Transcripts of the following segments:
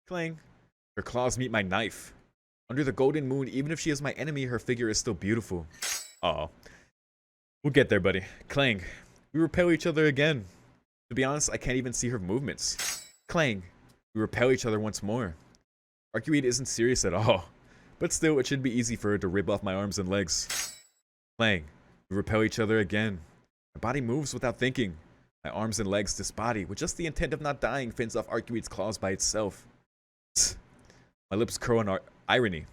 Clang. Her claws meet my knife. Under the golden moon, even if she is my enemy, her figure is still beautiful. Aw. We'll get there, buddy. Clang. We repel each other again. To be honest, I can't even see her movements. Clang. We repel each other once more. Arcueid isn't serious at all. But still, it should be easy for her to rip off my arms and legs. Clang. We repel each other again. My body moves without thinking. My arms and legs disbody, with just the intent of not dying, fends off Arcueid's claws by itself. My lips curl in irony.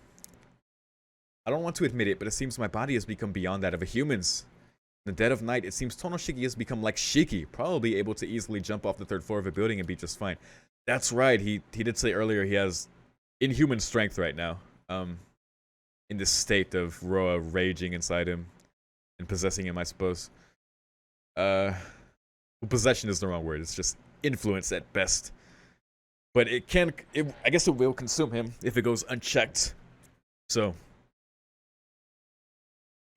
I don't want to admit it, but it seems my body has become beyond that of a human's. In the dead of night, it seems Tonoshiki has become like Shiki, probably able to easily jump off the 3rd floor of a building and be just fine. That's right, he did say earlier he has inhuman strength right now. In this state of Roa raging inside him and possessing him, I suppose. Well, possession is the wrong word, it's just influence at best. But I guess it will consume him if it goes unchecked. So,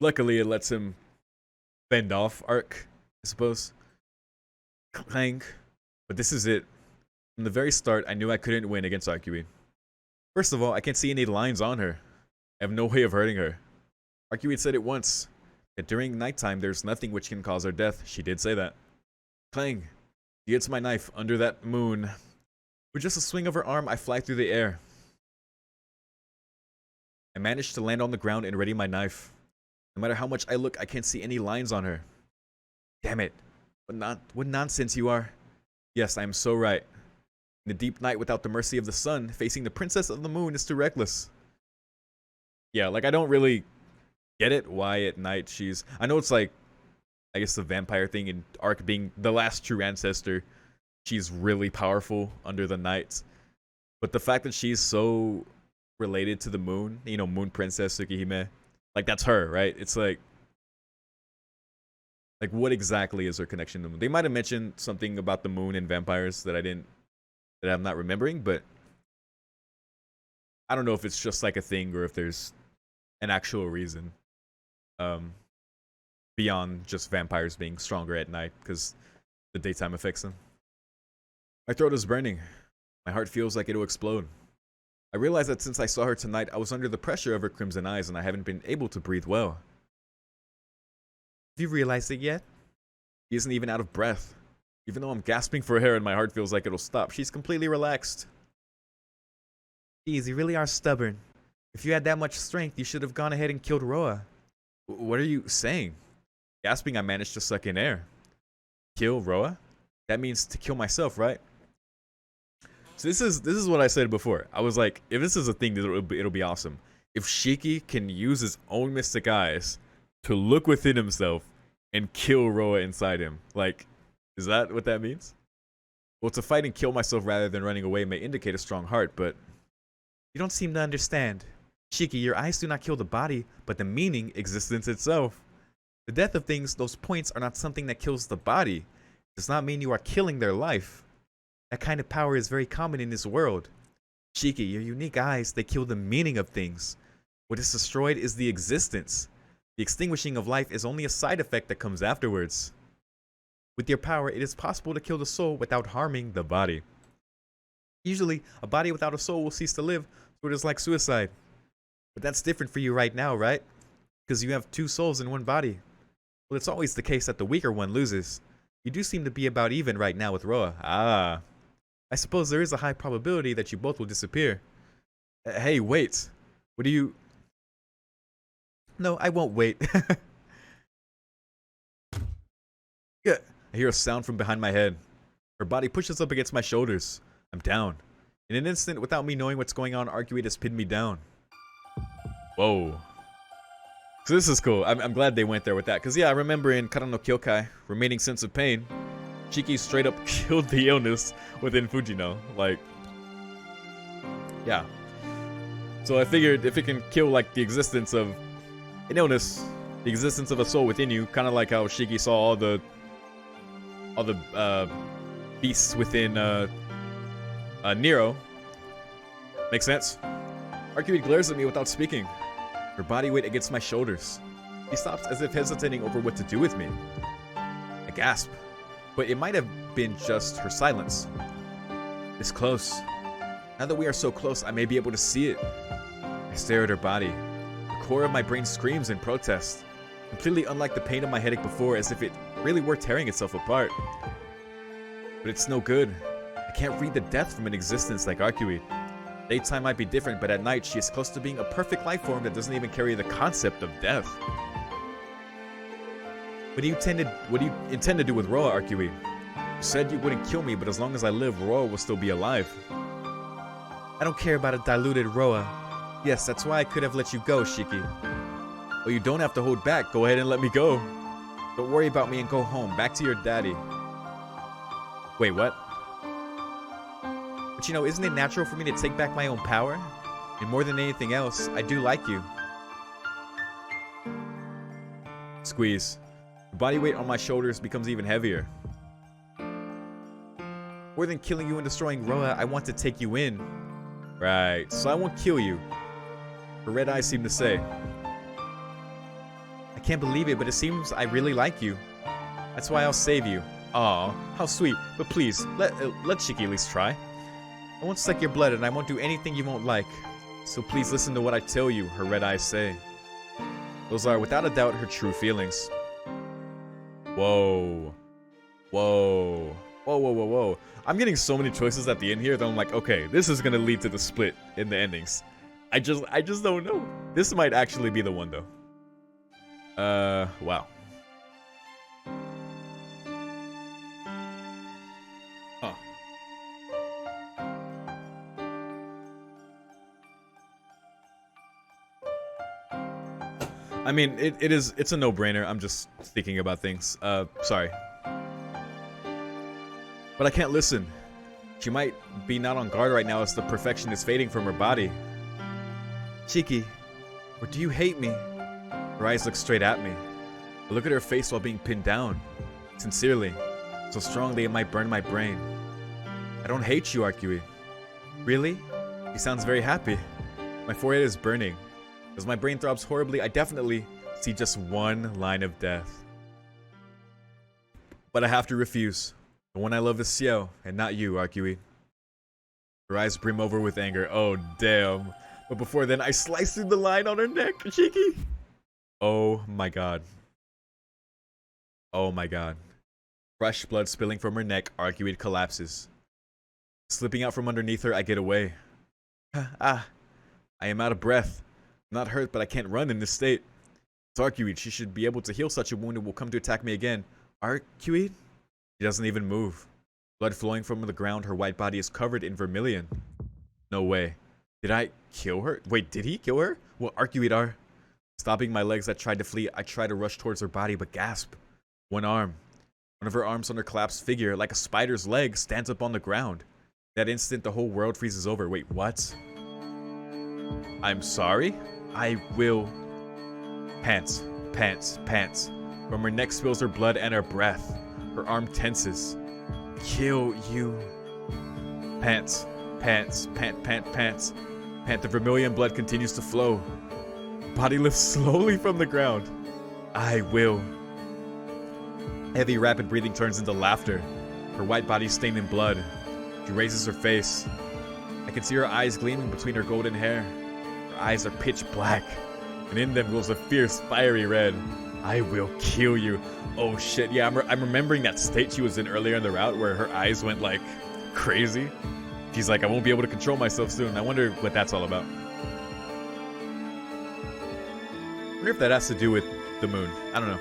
luckily it lets him fend off Arc, I suppose. Clang. But this is it. From the very start, I knew I couldn't win against Arcueid. First of all, I can't see any lines on her. I have no way of hurting her. Arcueid said it once, that during nighttime there's nothing which can cause her death. She did say that. Clang. She hits my knife under that moon. With just a swing of her arm, I fly through the air. I managed to land on the ground and ready my knife. No matter how much I look, I can't see any lines on her. Damn it. What nonsense you are. Yes, I am so right. In the deep night without the mercy of the sun, facing the princess of the moon is too reckless. Yeah, like I don't really get it why at night she's... I know it's like, I guess the vampire thing and Arc being the last true ancestor. She's really powerful under the night. But the fact that she's so related to the moon, you know, Moon Princess Tsukihime, like that's her, right? It's like what exactly is her connection to the moon? They might have mentioned something about the moon and vampires that I'm not remembering, but I don't know if it's just like a thing or if there's an actual reason beyond just vampires being stronger at night because the daytime affects them. My throat is burning. My heart feels like it'll explode. I realize that since I saw her tonight, I was under the pressure of her crimson eyes and I haven't been able to breathe well. Have you realized it yet? She isn't even out of breath. Even though I'm gasping for air and my heart feels like it'll stop, she's completely relaxed. Geez, you really are stubborn. If you had that much strength, you should have gone ahead and killed Roa. What are you saying? Gasping, I managed to suck in air. Kill Roa? That means to kill myself, right? So this is what I said before. I was like, if this is a thing, it'll be awesome. If Shiki can use his own mystic eyes to look within himself and kill Roa inside him, like, is that what that means? Well, to fight and kill myself rather than running away may indicate a strong heart, but you don't seem to understand. Shiki, your eyes do not kill the body, but the meaning, existence itself. The death of things, those points, are not something that kills the body. It does not mean you are killing their life. That kind of power is very common in this world. Shiki, your unique eyes, they kill the meaning of things. What is destroyed is the existence. The extinguishing of life is only a side effect that comes afterwards. With your power, it is possible to kill the soul without harming the body. Usually, a body without a soul will cease to live, so it is like suicide. But that's different for you right now, right? Because you have 2 souls in one body. Well, it's always the case that the weaker one loses. You do seem to be about even right now with Roa. Ah. I suppose there is a high probability that you both will disappear. Hey, wait. What do you... No, I won't wait. Yeah. I hear a sound from behind my head. Her body pushes up against my shoulders. I'm down. In an instant, without me knowing what's going on, Arcueid has pinned me down. Whoa. So this is cool. I'm glad they went there with that. Because yeah, I remember in Kara no Kyokai, Remaining Sense of Pain, Shiki straight up killed the illness within Fujino. Like, yeah. So I figured if it can kill like the existence of an illness, the existence of a soul within you, kind of like how Shiki saw all the beasts within Nero. Makes sense. Arcueid glares at me without speaking. Her body weight against my shoulders. He stops as if hesitating over what to do with me. I gasp. But it might have been just her silence. This close. Now that we are so close, I may be able to see it. I stare at her body. The core of my brain screams in protest. Completely unlike the pain of my headache before, as if it really were tearing itself apart. But it's no good. I can't read the death from an existence like Arcueid. Daytime might be different, but at night she is close to being a perfect life form that doesn't even carry the concept of death. What do you intend to do with Roa, Arcueid? You said you wouldn't kill me, but as long as I live, Roa will still be alive. I don't care about a diluted Roa. Yes, that's why I could have let you go, Shiki. Well, you don't have to hold back. Go ahead and let me go. Don't worry about me and go home. Back to your daddy. Wait, what? But you know, isn't it natural for me to take back my own power? And more than anything else, I do like you. Squeeze. The body weight on my shoulders becomes even heavier. More than killing you and destroying Roa, I want to take you in. Right, so I won't kill you. Her red eyes seem to say. I can't believe it, but it seems I really like you. That's why I'll save you. Aw, how sweet. But please, let Shiki at least try. I won't suck your blood and I won't do anything you won't like. So please listen to what I tell you, her red eyes say. Those are, without a doubt, her true feelings. Whoa. Whoa. Whoa, whoa, whoa, whoa. I'm getting so many choices at the end here that I'm like, okay, this is gonna lead to the split in the endings. I just don't know. This might actually be the one though. Wow. Huh. I mean, it's a no-brainer. I'm just thinking about things. Sorry. But I can't listen. She might be not on guard right now as the perfection is fading from her body. Shiki, or do you hate me? Her eyes look straight at me. I look at her face while being pinned down. Sincerely. So strongly it might burn my brain. I don't hate you, Arcueid. Really? She sounds very happy. My forehead is burning. As my brain throbs horribly, I definitely see just one line of death. But I have to refuse. The one I love is Ciel, and not you, Arcueid. Her eyes brim over with anger. Oh, damn. But before then, I slice through the line on her neck, Shiki. Oh my god. Oh my god. Fresh blood spilling from her neck, Arcueid collapses. Slipping out from underneath her, I get away. I am out of breath. I'm not hurt, but I can't run in this state. It's Arcueid. She should be able to heal such a wound and will come to attack me again. Arcueid? She doesn't even move. Blood flowing from the ground, her white body is covered in vermilion. No way. Did I kill her? Wait, did he kill her? Well, Arcueid are. Stopping my legs that tried to flee, I try to rush towards her body, but gasp. One arm. One of her arms on her collapsed figure, like a spider's leg, stands up on the ground. That instant, the whole world freezes over. Wait, what? I'm sorry? I will... Pants. Pants. Pants. From her neck spills her blood and her breath. Her arm tenses. Kill you. Pants. Pants. Pant. Pants. Pant. The vermilion blood continues to flow. Body lifts slowly from the ground. I will. Heavy, rapid breathing turns into laughter. Her white body stained in blood. She raises her face. I can see her eyes gleaming between her golden hair. Her eyes are pitch black, and in them glows a fierce, fiery red. I will kill you. Oh shit, yeah, I'm remembering that state she was in earlier in the route where her eyes went like crazy. She's like, I won't be able to control myself soon. I wonder what that's all about. I wonder if that has to do with the moon. I don't know.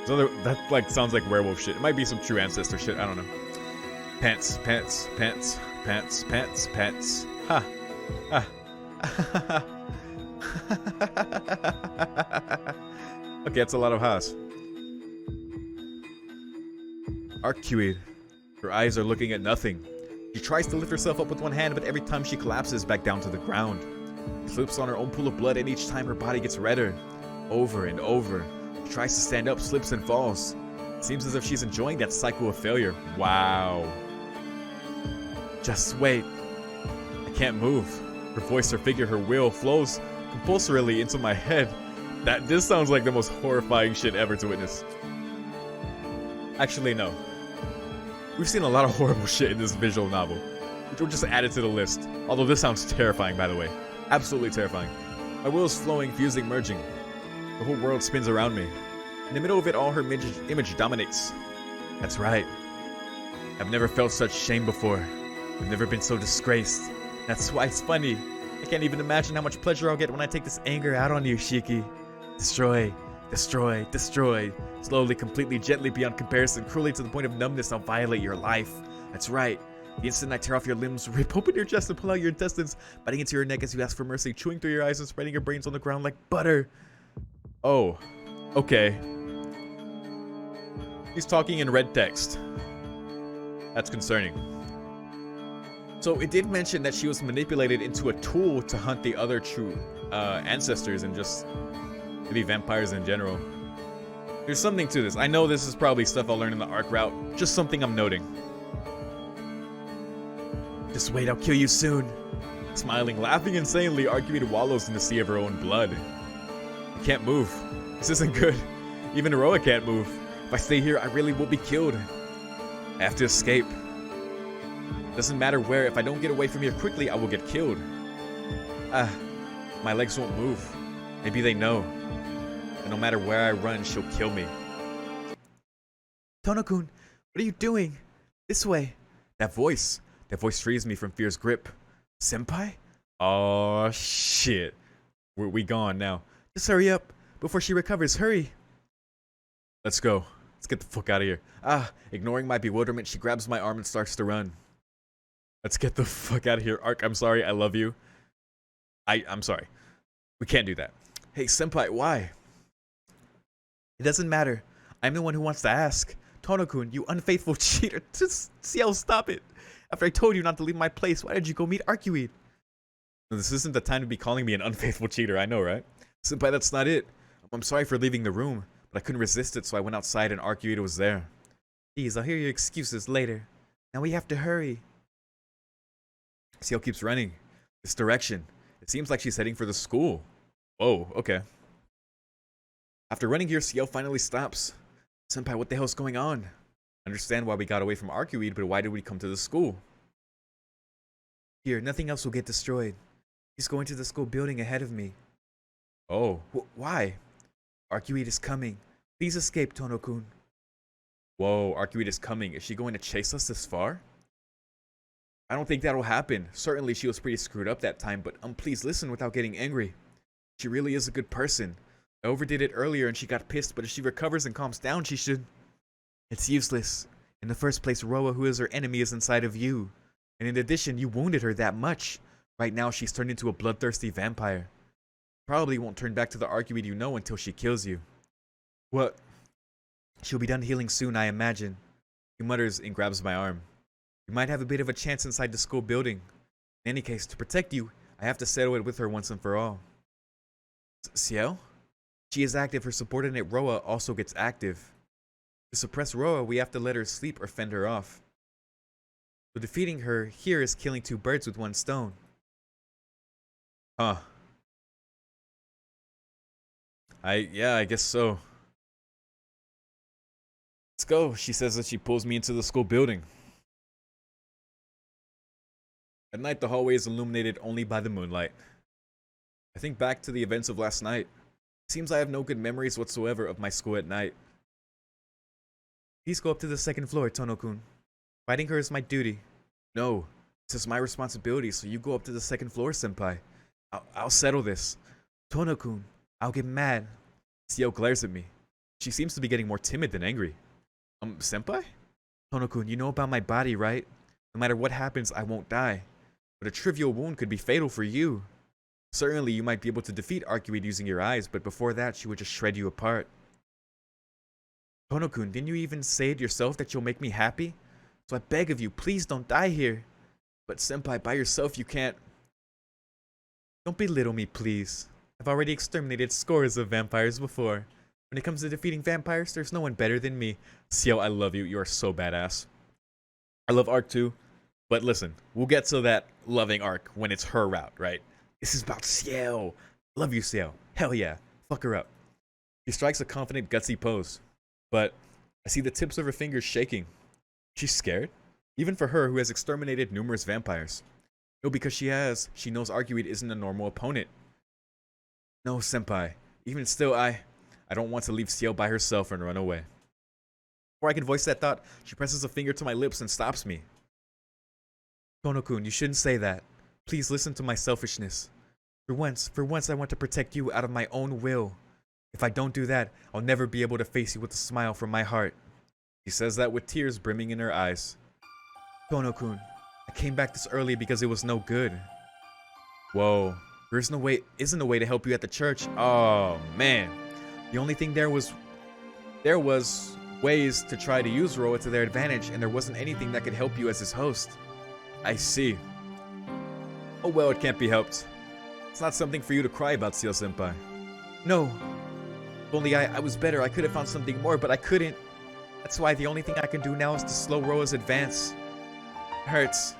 So that like sounds like werewolf shit. It might be some true ancestor shit. I don't know. Pants, pants, pants, pants, pants, pants. Ha. Ha. Okay, that's a lot of ha's. Arcueid. Her eyes are looking at nothing. She tries to lift herself up with one hand, but every time she collapses back down to the ground. She slips on her own pool of blood, and each time her body gets redder. Over and over. She tries to stand up, slips and falls. It seems as if she's enjoying that cycle of failure. Wow. Just wait. I can't move. Her voice, her figure, her will flows compulsorily into my head. This sounds like the most horrifying shit ever to witness. Actually, no. We've seen a lot of horrible shit in this visual novel. which will just add it to the list. Although this sounds terrifying, by the way. Absolutely terrifying. My will is flowing, fusing, merging. The whole world spins around me. In the middle of it all, her image dominates. That's right. I've never felt such shame before. I've never been so disgraced. That's why it's funny. I can't even imagine how much pleasure I'll get when I take this anger out on you, Shiki. Destroy, destroy, destroy. Slowly, completely, gently, beyond comparison, cruelly to the point of numbness, I'll violate your life. That's right. The instant I tear off your limbs, rip open your chest and pull out your intestines, biting into your neck as you ask for mercy, chewing through your eyes and spreading your brains on the ground like butter. Oh, okay. He's talking in red text. That's concerning. So it did mention that she was manipulated into a tool to hunt the other true ancestors and just maybe vampires in general. There's something to this. I know this is probably stuff I'll learn in the arc route. Just something I'm noting. Just wait, I'll kill you soon. Smiling, laughing insanely, Arcueid wallows in the sea of her own blood. I can't move. This isn't good. Even Aroa can't move. If I stay here, I really will be killed. I have to escape. Doesn't matter where. If I don't get away from here quickly, I will get killed. My legs won't move. Maybe they know. And no matter where I run, she'll kill me. Tono-kun, what are you doing? This way. That voice frees me from fear's grip. Senpai? Oh shit. We gone now. Just hurry up before she recovers. Hurry. Let's go. Let's get the fuck out of here. Ignoring my bewilderment, she grabs my arm and starts to run. Let's get the fuck out of here. Arc, I'm sorry. I love you. I'm sorry. We can't do that. Hey, senpai, why? It doesn't matter. I'm the one who wants to ask. Tono-kun, you unfaithful cheater. Just, Ciel, stop it. After I told you not to leave my place, why did you go meet Arcueid? This isn't the time to be calling me an unfaithful cheater, I know, right? Senpai, that's not it. I'm sorry for leaving the room, but I couldn't resist it, so I went outside and Arcueid was there. Please, I'll hear your excuses later. Now we have to hurry. Ciel keeps running. This direction. It seems like she's heading for the school. Whoa, okay. After running here, Ciel finally stops. Senpai, what the hell's going on? I understand why we got away from Arcueid, but why did we come to the school? Here, nothing else will get destroyed. He's going to the school building ahead of me. Oh, why? Arcueid is coming. Please escape, Tono-kun. Whoa, Arcueid is coming. Is she going to chase us this far? I don't think that'll happen. Certainly she was pretty screwed up that time, but please listen without getting angry. She really is a good person. I overdid it earlier and she got pissed, but if she recovers and calms down, she should... It's useless. In the first place, Roa, who is her enemy, is inside of you. And in addition, you wounded her that much. Right now, she's turned into a bloodthirsty vampire. Probably won't turn back to the Arcueid you know until she kills you. What? She'll be done healing soon, I imagine. He mutters and grabs my arm. You might have a bit of a chance inside the school building. In any case, to protect you, I have to settle it with her once and for all. Ciel? She is active, her subordinate Roa also gets active. To suppress Roa, we have to let her sleep or fend her off. So defeating her here is killing two birds with one stone. Huh. Yeah, I guess so. Let's go. She says that she pulls me into the school building. At night, the hallway is illuminated only by the moonlight. I think back to the events of last night. It seems I have no good memories whatsoever of my school at night. Please go up to the second floor, Tono-kun. Fighting her is my duty. No, this is my responsibility, so you go up to the second floor, senpai. I'll settle this. Tono-kun, I'll get mad. Ciel glares at me. She seems to be getting more timid than angry. Senpai? Tono-kun, you know about my body, right? No matter what happens, I won't die. But a trivial wound could be fatal for you. Certainly, you might be able to defeat Arcueid using your eyes, but before that, she would just shred you apart. Tono-kun, didn't you even say it yourself that you'll make me happy? So I beg of you, please don't die here. But senpai, by yourself you can't... Don't belittle me, please. I've already exterminated scores of vampires before. When it comes to defeating vampires, there's no one better than me. Ciel, I love you. You are so badass. I love Arc too. But listen, we'll get to that loving Arc when it's her route, right? This is about Ciel. Love you, Ciel. Hell yeah. Fuck her up. She strikes a confident, gutsy pose. But I see the tips of her fingers shaking. She's scared? Even for her who has exterminated numerous vampires. No, because she knows Arcueid isn't a normal opponent. No, senpai. Even still, I don't want to leave Ciel by herself and run away. Before I can voice that thought, she presses a finger to my lips and stops me. Kono-kun, you shouldn't say that. Please listen to my selfishness. For once I want to protect you out of my own will. If I don't do that, I'll never be able to face you with a smile from my heart. She says that with tears brimming in her eyes. Kono-kun, I came back this early because it was no good. Whoa, isn't a way to help you at the church. Oh man, the only thing there was ways to try to use Roa to their advantage, and there wasn't anything that could help you as his host. I see. Oh well, it can't be helped. It's not something for you to cry about, Ciel senpai. No. If only I was better, I could have found something more, but I couldn't. That's why the only thing I can do now is to slow Roa's advance. It hurts.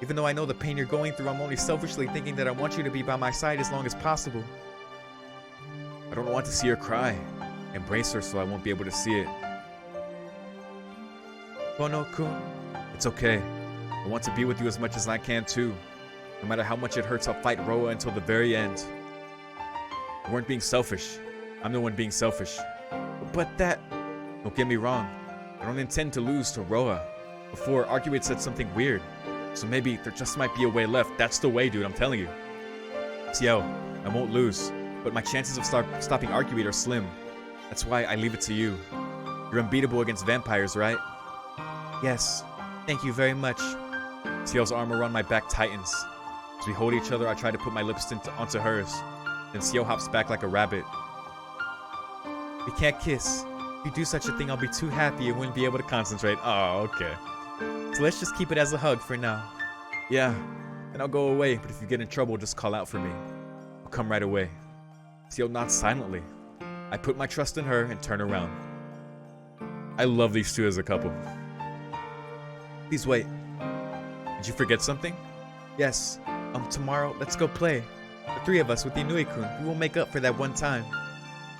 Even though I know the pain you're going through, I'm only selfishly thinking that I want you to be by my side as long as possible. I don't want to see her cry. Embrace her so I won't be able to see it. Kono-kun, it's okay. I want to be with you as much as I can too. No matter how much it hurts, I'll fight Roa until the very end. You weren't being selfish. I'm the one being selfish. But don't get me wrong. I don't intend to lose to Roa. Before, Arcueid said something weird. So maybe there just might be a way left. That's the way, dude, I'm telling you. Ciel, I won't lose. But my chances of stopping Arcueid are slim. That's why I leave it to you. You're unbeatable against vampires, right? Yes. Thank you very much. Ciel's arm around my back tightens. As we hold each other, I try to put my lips onto hers. Then Ciel hops back like a rabbit. We can't kiss. If you do such a thing, I'll be too happy and wouldn't be able to concentrate. Oh, okay. So let's just keep it as a hug for now. Yeah, then I'll go away, but if you get in trouble, just call out for me. I'll come right away. Ciel nods silently. I put my trust in her and turn around. I love these two as a couple. Please wait. Did you forget something? Yes. Tomorrow, let's go play. The three of us with Inui-kun, we will make up for that one time.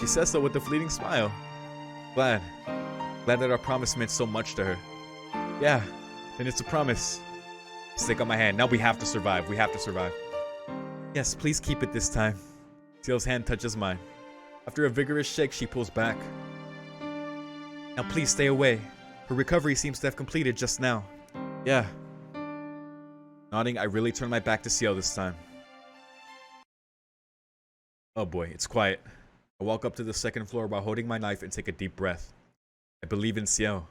She says so with a fleeting smile. Glad that our promise meant so much to her. Yeah, then it's a promise. Stick on my hand. Now we have to survive. We have to survive. Yes, please keep it this time. Ciel's hand touches mine. After a vigorous shake, she pulls back. Now please stay away. Her recovery seems to have completed just now. Yeah. Nodding, I really turn my back to Ciel this time. Oh boy, it's quiet. I walk up to the second floor while holding my knife and take a deep breath. I believe in Ciel.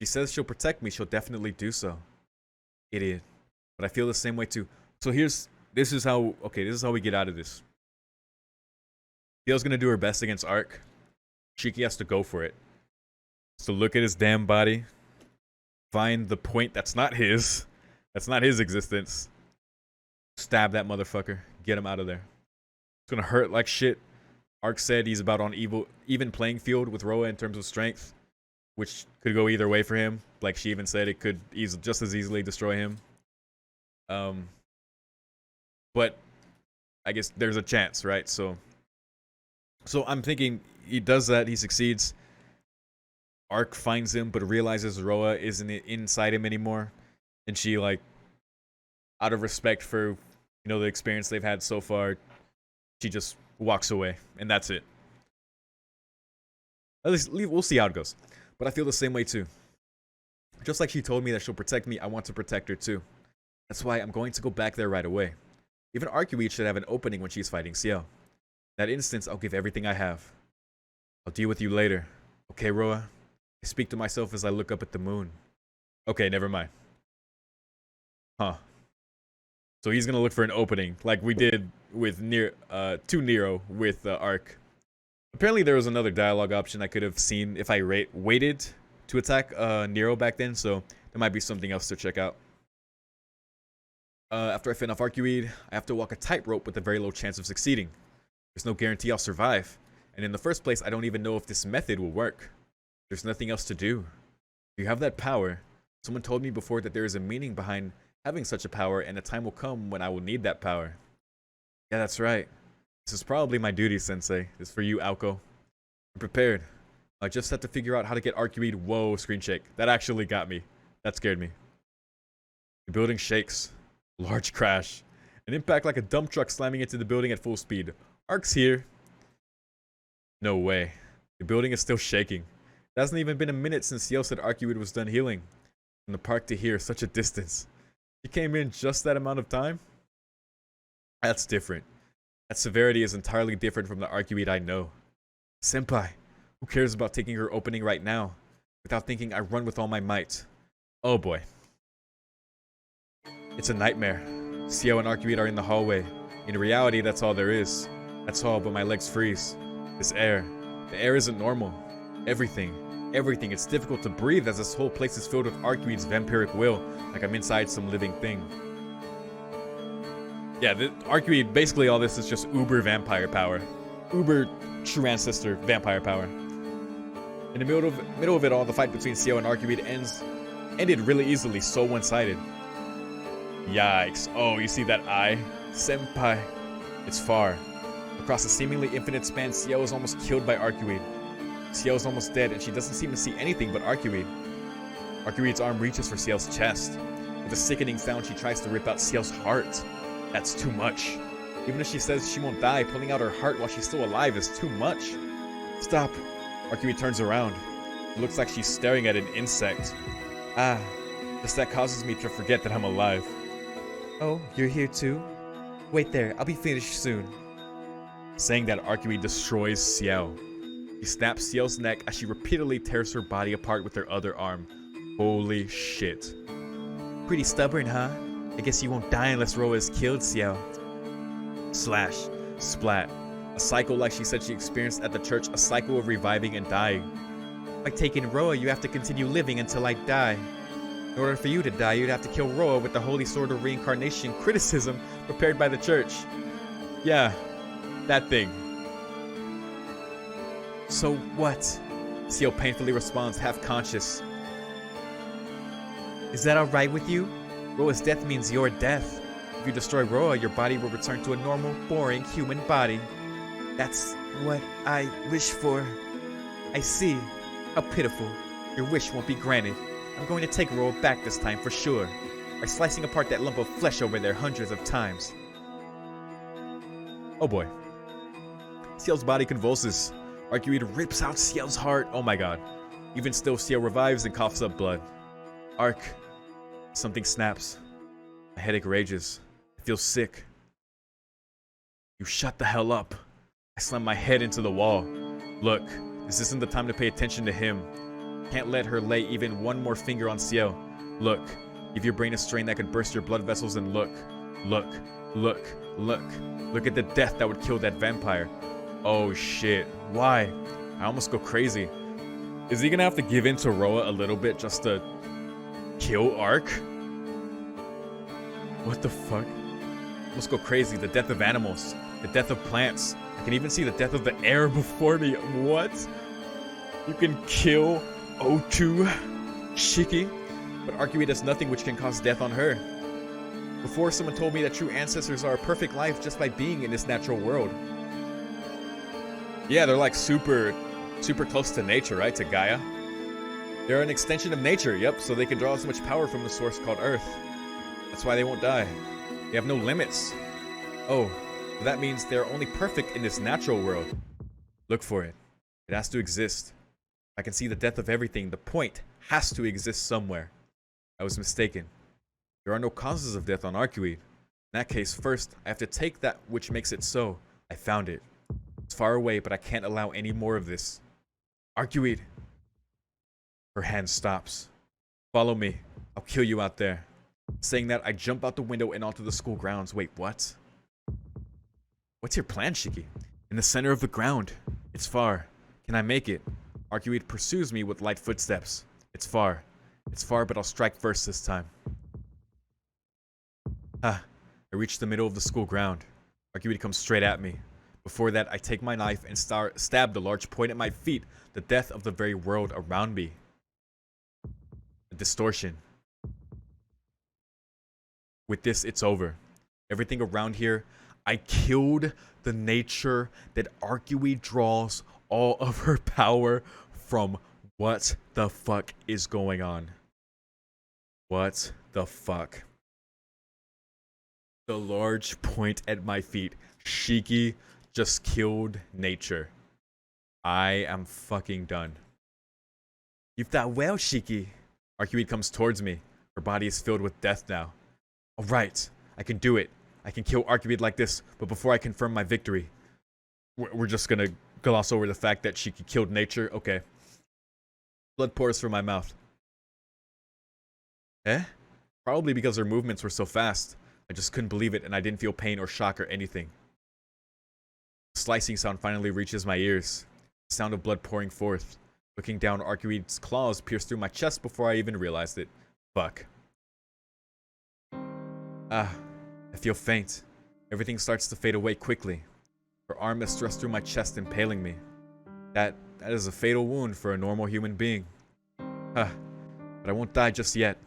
She says she'll protect me, she'll definitely do so. Idiot. But I feel the same way too. So this is how we get out of this. Ciel's gonna do her best against Arc. Shiki has to go for it. So look at his damn body. Find the point that's not his. That's not his existence. Stab that motherfucker. Get him out of there. It's gonna hurt like shit. Arc said he's about on even playing field with Roa in terms of strength, which could go either way for him. Like she even said, it could just as easily destroy him. But I guess there's a chance, right? So I'm thinking he does that. He succeeds. Arc finds him, but realizes Roa isn't inside him anymore, and she, like, out of respect for the experience they've had so far, she just walks away, and that's it. At least we'll see how it goes. But I feel the same way too. Just like she told me that she'll protect me, I want to protect her too. That's why I'm going to go back there right away. Even Arcueid should have an opening when she's fighting Ciel. In that instance, I'll give everything I have. I'll deal with you later. Okay, Roa? I speak to myself as I look up at the moon. Okay, never mind. Huh. So he's gonna look for an opening, like we did with to Nero with Arc. Apparently there was another dialogue option I could have seen if I waited to attack Nero back then, so there might be something else to check out. After I fend off Arcueid, I have to walk a tightrope with a very low chance of succeeding. There's no guarantee I'll survive, and in the first place, I don't even know if this method will work. There's nothing else to do. If you have that power, someone told me before that there is a meaning behind having such a power, and a time will come when I will need that power. Yeah, that's right. This is probably my duty, Sensei. This is for you, Aoko. I'm prepared. I just have to figure out how to get Arcueid. Whoa, screen shake. That actually got me. That scared me. The building shakes. Large crash. An impact like a dump truck slamming into the building at full speed. Arc's here. No way. The building is still shaking. It hasn't even been a minute since Ciel said Arcueid was done healing. From the park to here, such a distance. He came in just that amount of time? That's different. That severity is entirely different from the Arcueid I know. Senpai, who cares about taking her opening right now? Without thinking, I run with all my might. Oh boy. It's a nightmare. Ciel and Arcueid are in the hallway. In reality, that's all there is. That's all, but my legs freeze. This air. The air isn't normal. Everything. It's difficult to breathe as this whole place is filled with Arcueid's vampiric will, like I'm inside some living thing. Yeah, Arcueid, basically all this is just uber vampire power. Uber true ancestor vampire power. In the middle of it all, the fight between Ciel and Arcueid ended really easily, so one-sided. Yikes. Oh, you see that eye? Senpai. It's far. Across a seemingly infinite span, Ciel is almost killed by Arcueid. Ciel is almost dead, and she doesn't seem to see anything but Arcueid. Arcueid's arm reaches for Ciel's chest. With a sickening sound, she tries to rip out Ciel's heart. That's too much. Even if she says she won't die, pulling out her heart while she's still alive is too much. Stop. Arcueid turns around. It looks like she's staring at an insect. Ah, just that causes me to forget that I'm alive. Oh, you're here too? Wait there, I'll be finished soon. Saying that, Arcueid destroys Ciel. She snaps Ciel's neck as she repeatedly tears her body apart with her other arm. Holy shit. Pretty stubborn, huh? I guess you won't die unless Roa has killed Ciel. Slash. Splat. A cycle like she said she experienced at the church, a cycle of reviving and dying. By taking Roa, you have to continue living until I die. In order for you to die, you'd have to kill Roa with the Holy Sword of Reincarnation criticism prepared by the church. Yeah, that thing. So what? Ciel painfully responds, half conscious. Is that alright with you? Roa's death means your death. If you destroy Roa, your body will return to a normal, boring human body. That's what I wish for. I see. How pitiful. Your wish won't be granted. I'm going to take Roa back this time for sure. By slicing apart that lump of flesh over there hundreds of times. Oh boy. Ciel's body convulses. Arcueid rips out Ciel's heart. Oh my god. Even still, Ciel revives and coughs up blood. Arc. Something snaps. My headache rages. I feel sick. You shut the hell up. I slam my head into the wall. Look, this isn't the time to pay attention to him. Can't let her lay even one more finger on Ciel. Look, give your brain a strain that could burst your blood vessels and look. Look. Look at the death that would kill that vampire. Oh shit. Why? I almost go crazy. Is he gonna have to give in to Roa a little bit just to kill Arc? What the fuck? I almost go crazy. The death of animals. The death of plants. I can even see the death of the air before me. What? You can kill O2 Shiki, but Arcueid does nothing which can cause death on her. Before, someone told me that true ancestors are a perfect life just by being in this natural world. Yeah, they're like super close to nature, right? To Gaia. They're an extension of nature, yep, so they can draw so much power from the source called Earth. That's why they won't die. They have no limits. Oh, but that means they're only perfect in this natural world. Look for it. It has to exist. I can see the death of everything. The point has to exist somewhere. I was mistaken. There are no causes of death on Arcueid. In that case, first, I have to take that which makes it so. I found it. It's far away, but I can't allow any more of this. Arcueid. Her hand stops. Follow me. I'll kill you out there. Saying that, I jump out the window and onto the school grounds. Wait, what? What's your plan, Shiki? In the center of the ground. It's far. Can I make it? Arcueid pursues me with light footsteps. It's far. It's far, but I'll strike first this time. Ah, I reach the middle of the school ground. Arcueid comes straight at me. Before that, I take my knife and stab the large point at my feet, the death of the very world around me. A distortion. With this, it's over. Everything around here, I killed the nature that Arcueid draws all of her power from. What the fuck is going on? What the fuck? The large point at my feet. Shiki just killed nature. I am fucking done. You've done well, Shiki. Arcueid comes towards me. Her body is filled with death now. Alright, I can do it. I can kill Arcueid like this, but before I confirm my victory, we're just gonna gloss over the fact that Shiki killed nature. Okay. Blood pours from my mouth. Eh? Probably because her movements were so fast. I just couldn't believe it, and I didn't feel pain or shock or anything. The slicing sound finally reaches my ears. The sound of blood pouring forth. Looking down, Arcueid's claws pierced through my chest before I even realized it. Fuck. Ah, I feel faint. Everything starts to fade away quickly. Her arm is thrust through my chest, impaling me. That is a fatal wound for a normal human being. But I won't die just yet.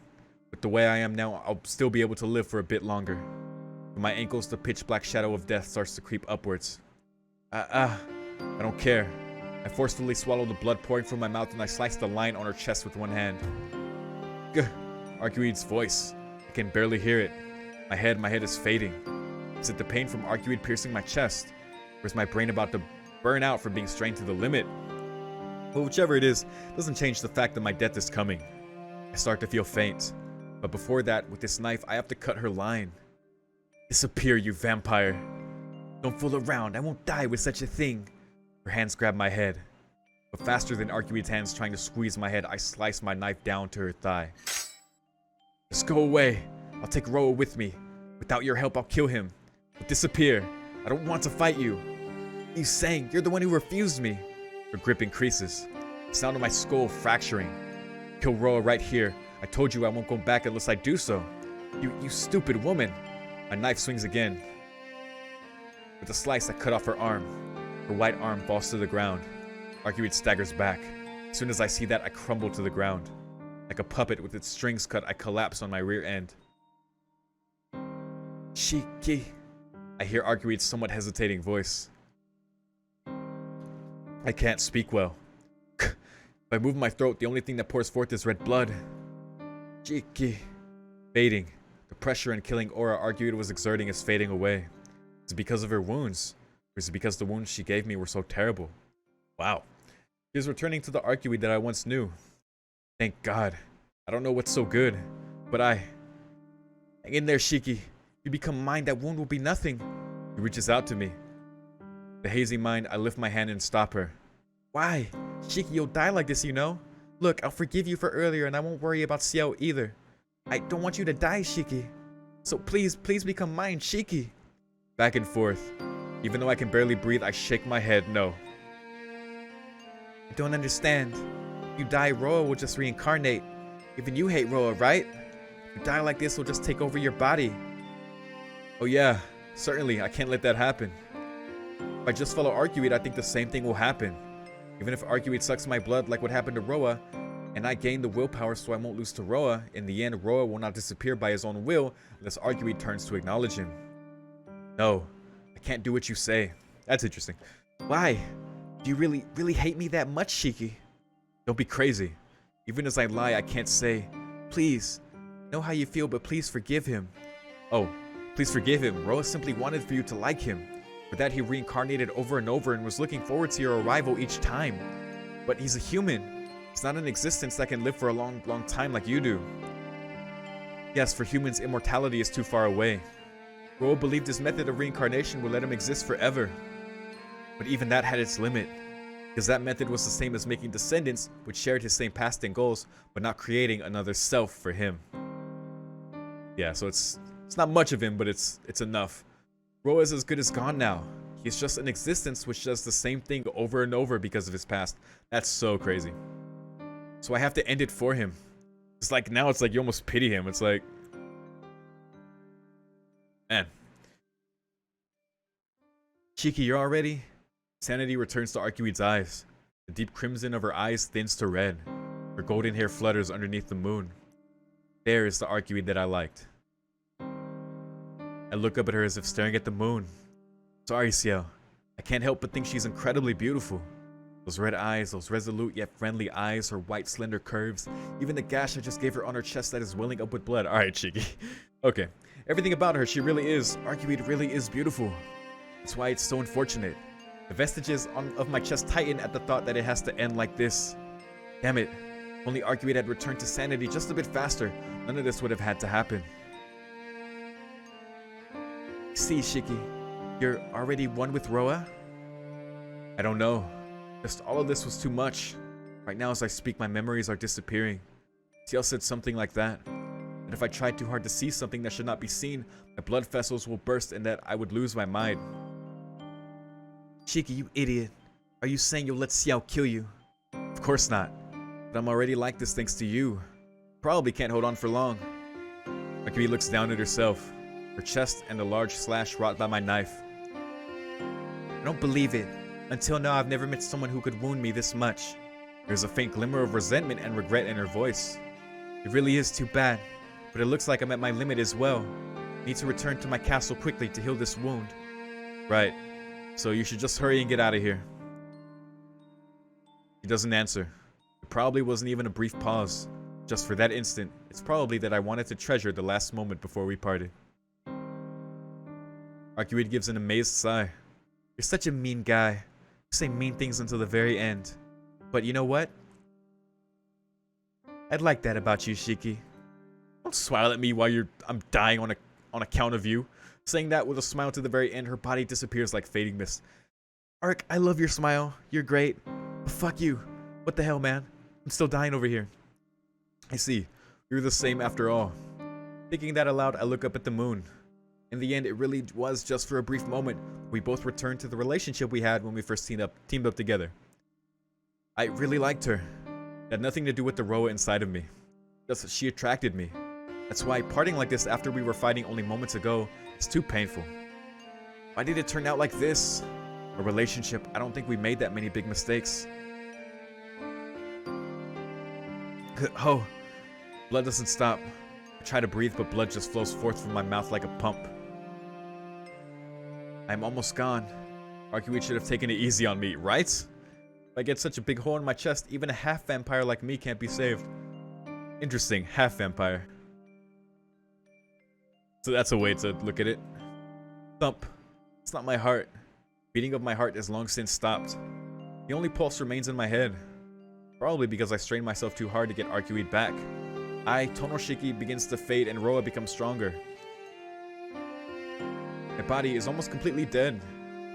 With the way I am now, I'll still be able to live for a bit longer. From my ankles, the pitch black shadow of death starts to creep upwards. I don't care. I forcefully swallow the blood pouring from my mouth and I slice the line on her chest with one hand. Gah! Arcueid's voice. I can barely hear it. My head is fading. Is it the pain from Arcueid piercing my chest? Or is my brain about to burn out from being strained to the limit? Well, whichever it is, doesn't change the fact that my death is coming. I start to feel faint. But before that, with this knife, I have to cut her line. Disappear, you vampire. Don't fool around, I won't die with such a thing. Her hands grab my head. But faster than Arcueid's hands trying to squeeze my head, I slice my knife down to her thigh. Just go away. I'll take Roa with me. Without your help, I'll kill him. But disappear. I don't want to fight you. You sang, you're the one who refused me. Her grip increases. The sound of my skull fracturing. Kill Roa right here. I told you I won't go back unless I do so. You stupid woman. My knife swings again. With a slice, I cut off her arm. Her white arm falls to the ground. Arcueid staggers back. As soon as I see that, I crumble to the ground. Like a puppet with its strings cut, I collapse on my rear end. Shiki. I hear Arcueid's somewhat hesitating voice. I can't speak well. If I move my throat, the only thing that pours forth is red blood. Shiki. Fading. The pressure and killing aura Arcueid was exerting is fading away. Is it because of her wounds? Or is it because the wounds she gave me were so terrible? Wow. She is returning to the Arcueid that I once knew. Thank God. I don't know what's so good, but hang in there, Shiki. You become mine, that wound will be nothing. He reaches out to me. The hazy mind, I lift my hand and stop her. Why? Shiki, you'll die like this, you know? Look, I'll forgive you for earlier and I won't worry about Ciel either. I don't want you to die, Shiki. So please become mine, Shiki. Back and forth. Even though I can barely breathe, I shake my head no. I don't understand. If you die, Roa will just reincarnate. Even you hate Roa, right? If you die like this, he'll just take over your body. Oh yeah, certainly, I can't let that happen. If I just follow Arcueid, I think the same thing will happen. Even if Arcueid sucks my blood like what happened to Roa, and I gain the willpower so I won't lose to Roa, in the end, Roa will not disappear by his own will unless Arcueid turns to acknowledge him. No, I can't do what you say. That's interesting. Why? Do you really hate me that much, Shiki? Don't be crazy. Even as I lie, I can't say, please, I know how you feel, but please forgive him. Oh, please forgive him. Roa simply wanted for you to like him. For that, he reincarnated over and over and was looking forward to your arrival each time. But he's a human. He's not an existence that can live for a long time like you do. Yes, for humans, immortality is too far away. Roa believed his method of reincarnation would let him exist forever. But even that had its limit. Because that method was the same as making descendants which shared his same past and goals, but not creating another self for him. Yeah, so it's not much of him, but it's enough. Roa is as good as gone now. He's just an existence which does the same thing over and over because of his past. That's so crazy. So I have to end it for him. It's like now it's like you almost pity him. It's like, man. Shiki, you're all ready? Sanity returns to Arcueid's eyes. The deep crimson of her eyes thins to red. Her golden hair flutters underneath the moon. There is the Arcueid that I liked. I look up at her as if staring at the moon. Sorry, Ciel. I can't help but think she's incredibly beautiful. Those red eyes, those resolute yet friendly eyes, her white slender curves, even the gash I just gave her on her chest that is welling up with blood. Alright, Shiki. Okay. Everything about her, she really is. Arcueid really is beautiful. That's why it's so unfortunate. The vestiges of my chest tighten at the thought that it has to end like this. Damn it. If only Arcueid had returned to sanity just a bit faster, none of this would have had to happen. See, Shiki, you're already one with Roa? I don't know. Just all of this was too much. Right now as I speak, my memories are disappearing. Ciel said something like that. And if I tried too hard to see something that should not be seen, my blood vessels will burst and that I would lose my mind. Shiki, you idiot. Are you saying you'll let Ciel kill you? Of course not. But I'm already like this thanks to you. Probably can't hold on for long. Arcueid looks down at herself. Her chest and a large slash wrought by my knife. I don't believe it. Until now, I've never met someone who could wound me this much. There's a faint glimmer of resentment and regret in her voice. It really is too bad, but it looks like I'm at my limit as well. I need to return to my castle quickly to heal this wound. Right. So you should just hurry and get out of here. He doesn't answer. It probably wasn't even a brief pause. Just for that instant, it's probably that I wanted to treasure the last moment before we parted. Arcueid gives an amazed sigh. You're such a mean guy. You say mean things until the very end. But you know what? I'd like that about you, Shiki. Don't smile at me while I'm dying on account of you. Saying that with a smile to the very end, her body disappears like fading mist. Ark, I love your smile. You're great. But fuck you. What the hell, man? I'm still dying over here. I see. You're the same after all. Thinking that aloud, I look up at the moon. In the end, it really was just for a brief moment. We both returned to the relationship we had when we first teamed up together. I really liked her. It had nothing to do with the Roa inside of me. Just she attracted me. That's why parting like this after we were fighting only moments ago is too painful. Why did it turn out like this? A relationship, I don't think we made that many big mistakes. Oh, blood doesn't stop. I try to breathe, but blood just flows forth from my mouth like a pump. I'm almost gone. Arcueid should have taken it easy on me, right? If I get such a big hole in my chest, even a half-vampire like me can't be saved. Interesting, half-vampire. So that's a way to look at it. Thump. It's not my heart. Beating of my heart has long since stopped. The only pulse remains in my head. Probably because I strained myself too hard to get Arcueid back. Tonoshiki begins to fade and Roa becomes stronger. My body is almost completely dead.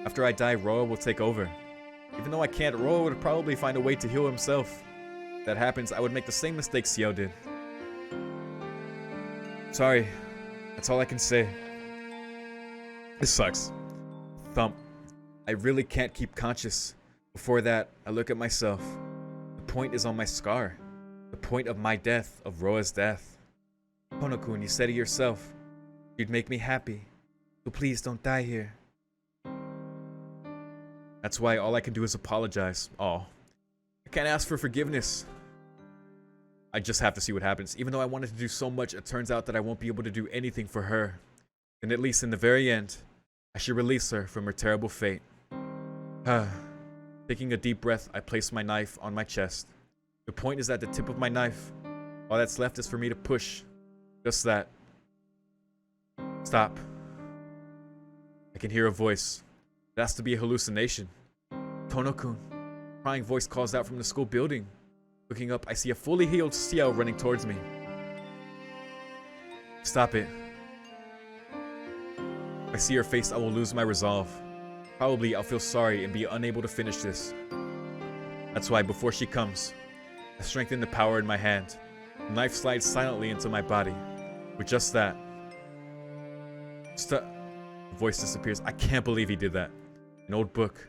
After I die, Roa will take over. Even though I can't, Roa would probably find a way to heal himself. If that happens, I would make the same mistake Ciel did. Sorry. That's all I can say. This sucks. Thump. I really can't keep conscious. Before that, I look at myself. The point is on my scar. The point of my death, of Roa's death. Honokun, you said it yourself. You'd make me happy. So please don't die here. That's why all I can do is apologize. Aw. I can't ask for forgiveness. I just have to see what happens. Even though I wanted to do so much, it turns out that I won't be able to do anything for her. And at least in the very end, I should release her from her terrible fate. Taking a deep breath, I place my knife on my chest. The point is at the tip of my knife. All that's left is for me to push. Just that. Stop. I can hear a voice. It has to be a hallucination. Tono-kun. Crying voice calls out from the school building. Looking up, I see a fully healed Ciel running towards me. Stop it. If I see her face, I will lose my resolve. Probably I'll feel sorry and be unable to finish this. That's why before she comes, I strengthen the power in my hand. The knife slides silently into my body. With just that. The voice disappears. I can't believe he did that. An old book.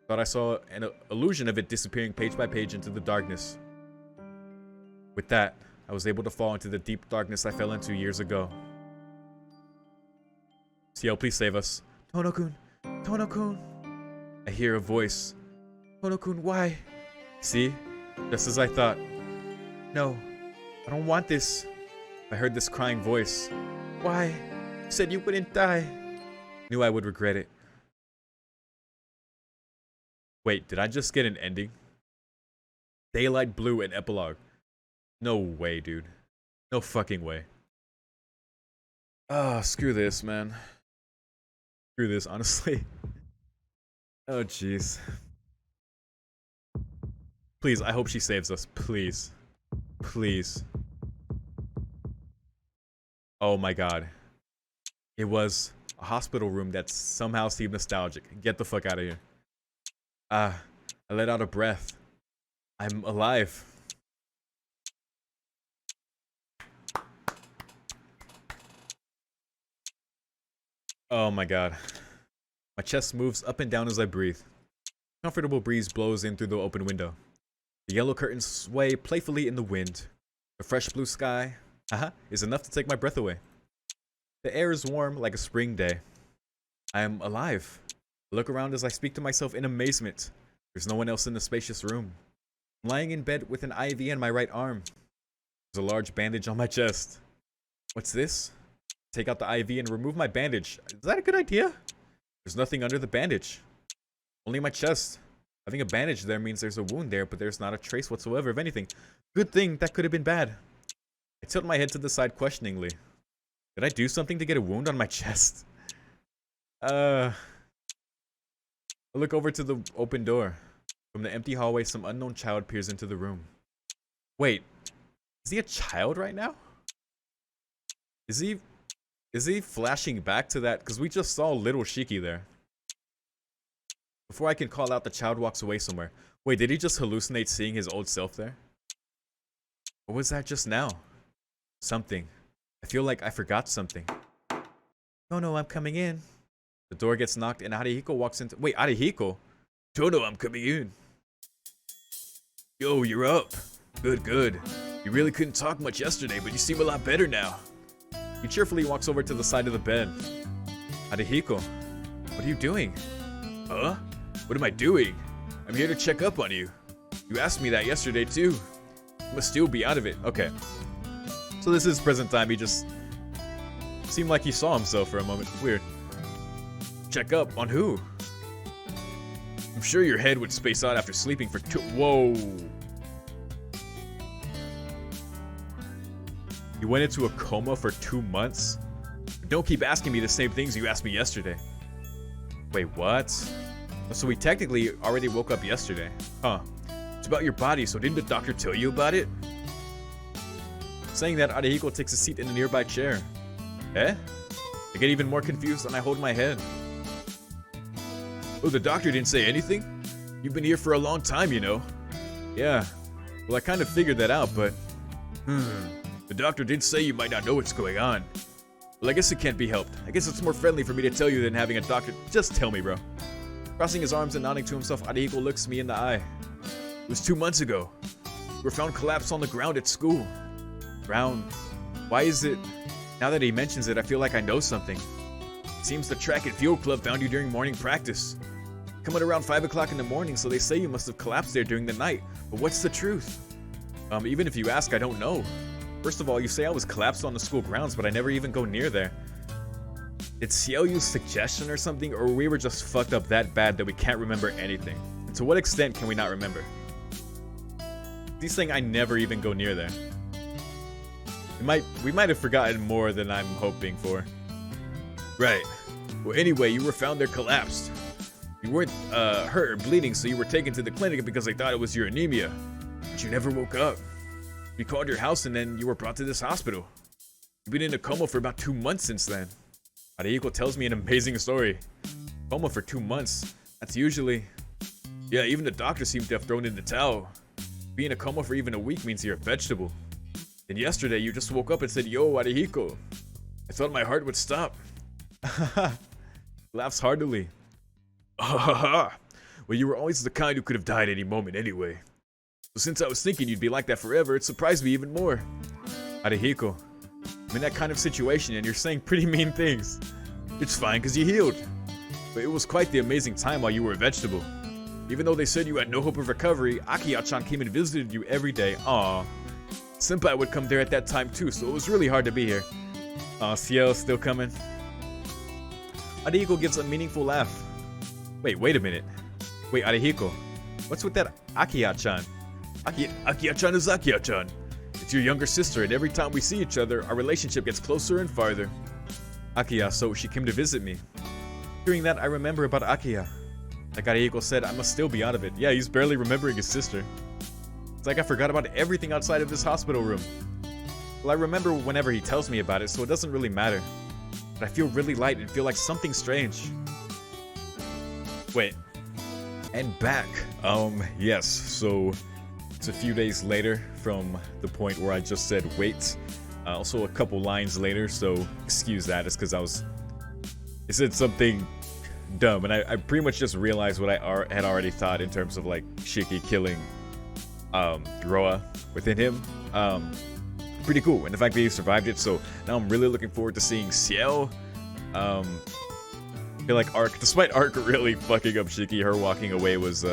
Thought I saw an illusion of it disappearing page by page into the darkness. With that, I was able to fall into the deep darkness I fell into years ago. Ciel, please save us. Tono-kun! Tono-kun! I hear a voice. Tono-kun, why? See? Just as I thought. No, I don't want this. I heard this crying voice. Why? You said you wouldn't die. Knew I would regret it. Wait, did I just get an ending? Daylight Blue and epilogue. No way, dude. No fucking way. Ah, screw this, man. Screw this, honestly. Oh, jeez. Please, I hope she saves us. Please. Please. Oh my god. It was a hospital room that somehow seemed nostalgic. Get the fuck out of here. Ah, I let out a breath. I'm alive. Oh my god. My chest moves up and down as I breathe. A comfortable breeze blows in through the open window. The yellow curtains sway playfully in the wind. The fresh blue sky, is enough to take my breath away. The air is warm like a spring day. I am alive. I look around as I speak to myself in amazement. There's no one else in the spacious room. I'm lying in bed with an IV in my right arm. There's a large bandage on my chest. What's this? Take out the IV and remove my bandage. Is that a good idea? There's nothing under the bandage. Only my chest. Having a bandage there means there's a wound there, but there's not a trace whatsoever of anything. Good thing, that could have been bad. I tilt my head to the side questioningly. Did I do something to get a wound on my chest? I look over to the open door. From the empty hallway, some unknown child peers into the room. Wait, is he a child right now? Is he flashing back to that? Because we just saw little Shiki there. Before I can call out, the child walks away somewhere. Wait, did he just hallucinate seeing his old self there? What was that just now? Something. I feel like I forgot something. No, I'm coming in. The door gets knocked and Arihiko walks into— Wait, Arihiko? Toto, I'm coming in. Yo, you're up. Good. You really couldn't talk much yesterday, but you seem a lot better now. He cheerfully walks over to the side of the bed. Arihiko, what are you doing? Huh? What am I doing? I'm here to check up on you. You asked me that yesterday too. You must still be out of it. Okay. So this is present time. He just seemed like he saw himself for a moment. Weird. Check up on who? I'm sure your head would space out after sleeping for Whoa. You went into a coma for 2 months? Don't keep asking me the same things you asked me yesterday. Wait, what? So we technically already woke up yesterday. Huh. It's about your body, so didn't the doctor tell you about it? Saying that, Arihiko takes a seat in a nearby chair. Eh? I get even more confused and I hold my head. Oh, the doctor didn't say anything? You've been here for a long time, you know. Yeah. Well, I kind of figured that out, but... The doctor did say you might not know what's going on. Well, I guess it can't be helped. I guess it's more friendly for me to tell you than having a doctor— Just tell me, bro. Crossing his arms and nodding to himself, Arihiko looks me in the eye. It was 2 months ago. You were found collapsed on the ground at school. Ground? Why is it— Now that he mentions it, I feel like I know something. It seems the track and field club found you during morning practice. Come at around 5 o'clock in the morning, so they say you must have collapsed there during the night. But what's the truth? Even if you ask, I don't know. First of all, you say I was collapsed on the school grounds, but I never even go near there. Did Ciel use suggestion or something, or we were just fucked up that bad that we can't remember anything? And to what extent can we not remember? He's saying I never even go near there. We might have forgotten more than I'm hoping for. Right. Well, anyway, you were found there collapsed. You weren't hurt or bleeding, so you were taken to the clinic because they thought it was your anemia. But you never woke up. You called your house and then you were brought to this hospital. You've been in a coma for about 2 months since then. Arihiko tells me an amazing story. Coma for 2 months. That's usually... Yeah, even the doctor seemed to have thrown in the towel. Being in a coma for even a week means you're a vegetable. And yesterday you just woke up and said, Yo, Arihiko. I thought my heart would stop. Laughs heartily. Well, you were always the kind who could have died any moment anyway. So since I was thinking you'd be like that forever, it surprised me even more. Arihiko, I'm in that kind of situation and you're saying pretty mean things. It's fine because you healed. But it was quite the amazing time while you were a vegetable. Even though they said you had no hope of recovery, Akiya-chan came and visited you every day. Aww. Senpai would come there at that time too, so it was really hard to be here. Aw, Ciel's still coming. Arihiko gives a meaningful laugh. Wait a minute. Wait, Arihiko, what's with that Akiya-chan? Akiya-chan is Akiya-chan. It's your younger sister, and every time we see each other, our relationship gets closer and farther. Akiya, so she came to visit me. Hearing that, I remember about Akiya. Like Arihiko said, I must still be out of it. Yeah, he's barely remembering his sister. It's like I forgot about everything outside of this hospital room. Well, I remember whenever he tells me about it, so it doesn't really matter. But I feel really light and feel like something strange. Wait. And back. Yes, so it's a few days later from the point where I just said wait. Also a couple lines later, so excuse that. It's because I said something dumb, and I pretty much just realized what I had already thought in terms of like Shiki killing Roa within him. Pretty cool, and the fact that he survived it, so now I'm really looking forward to seeing Ciel. I feel like despite Arc really fucking up Shiki, her walking away was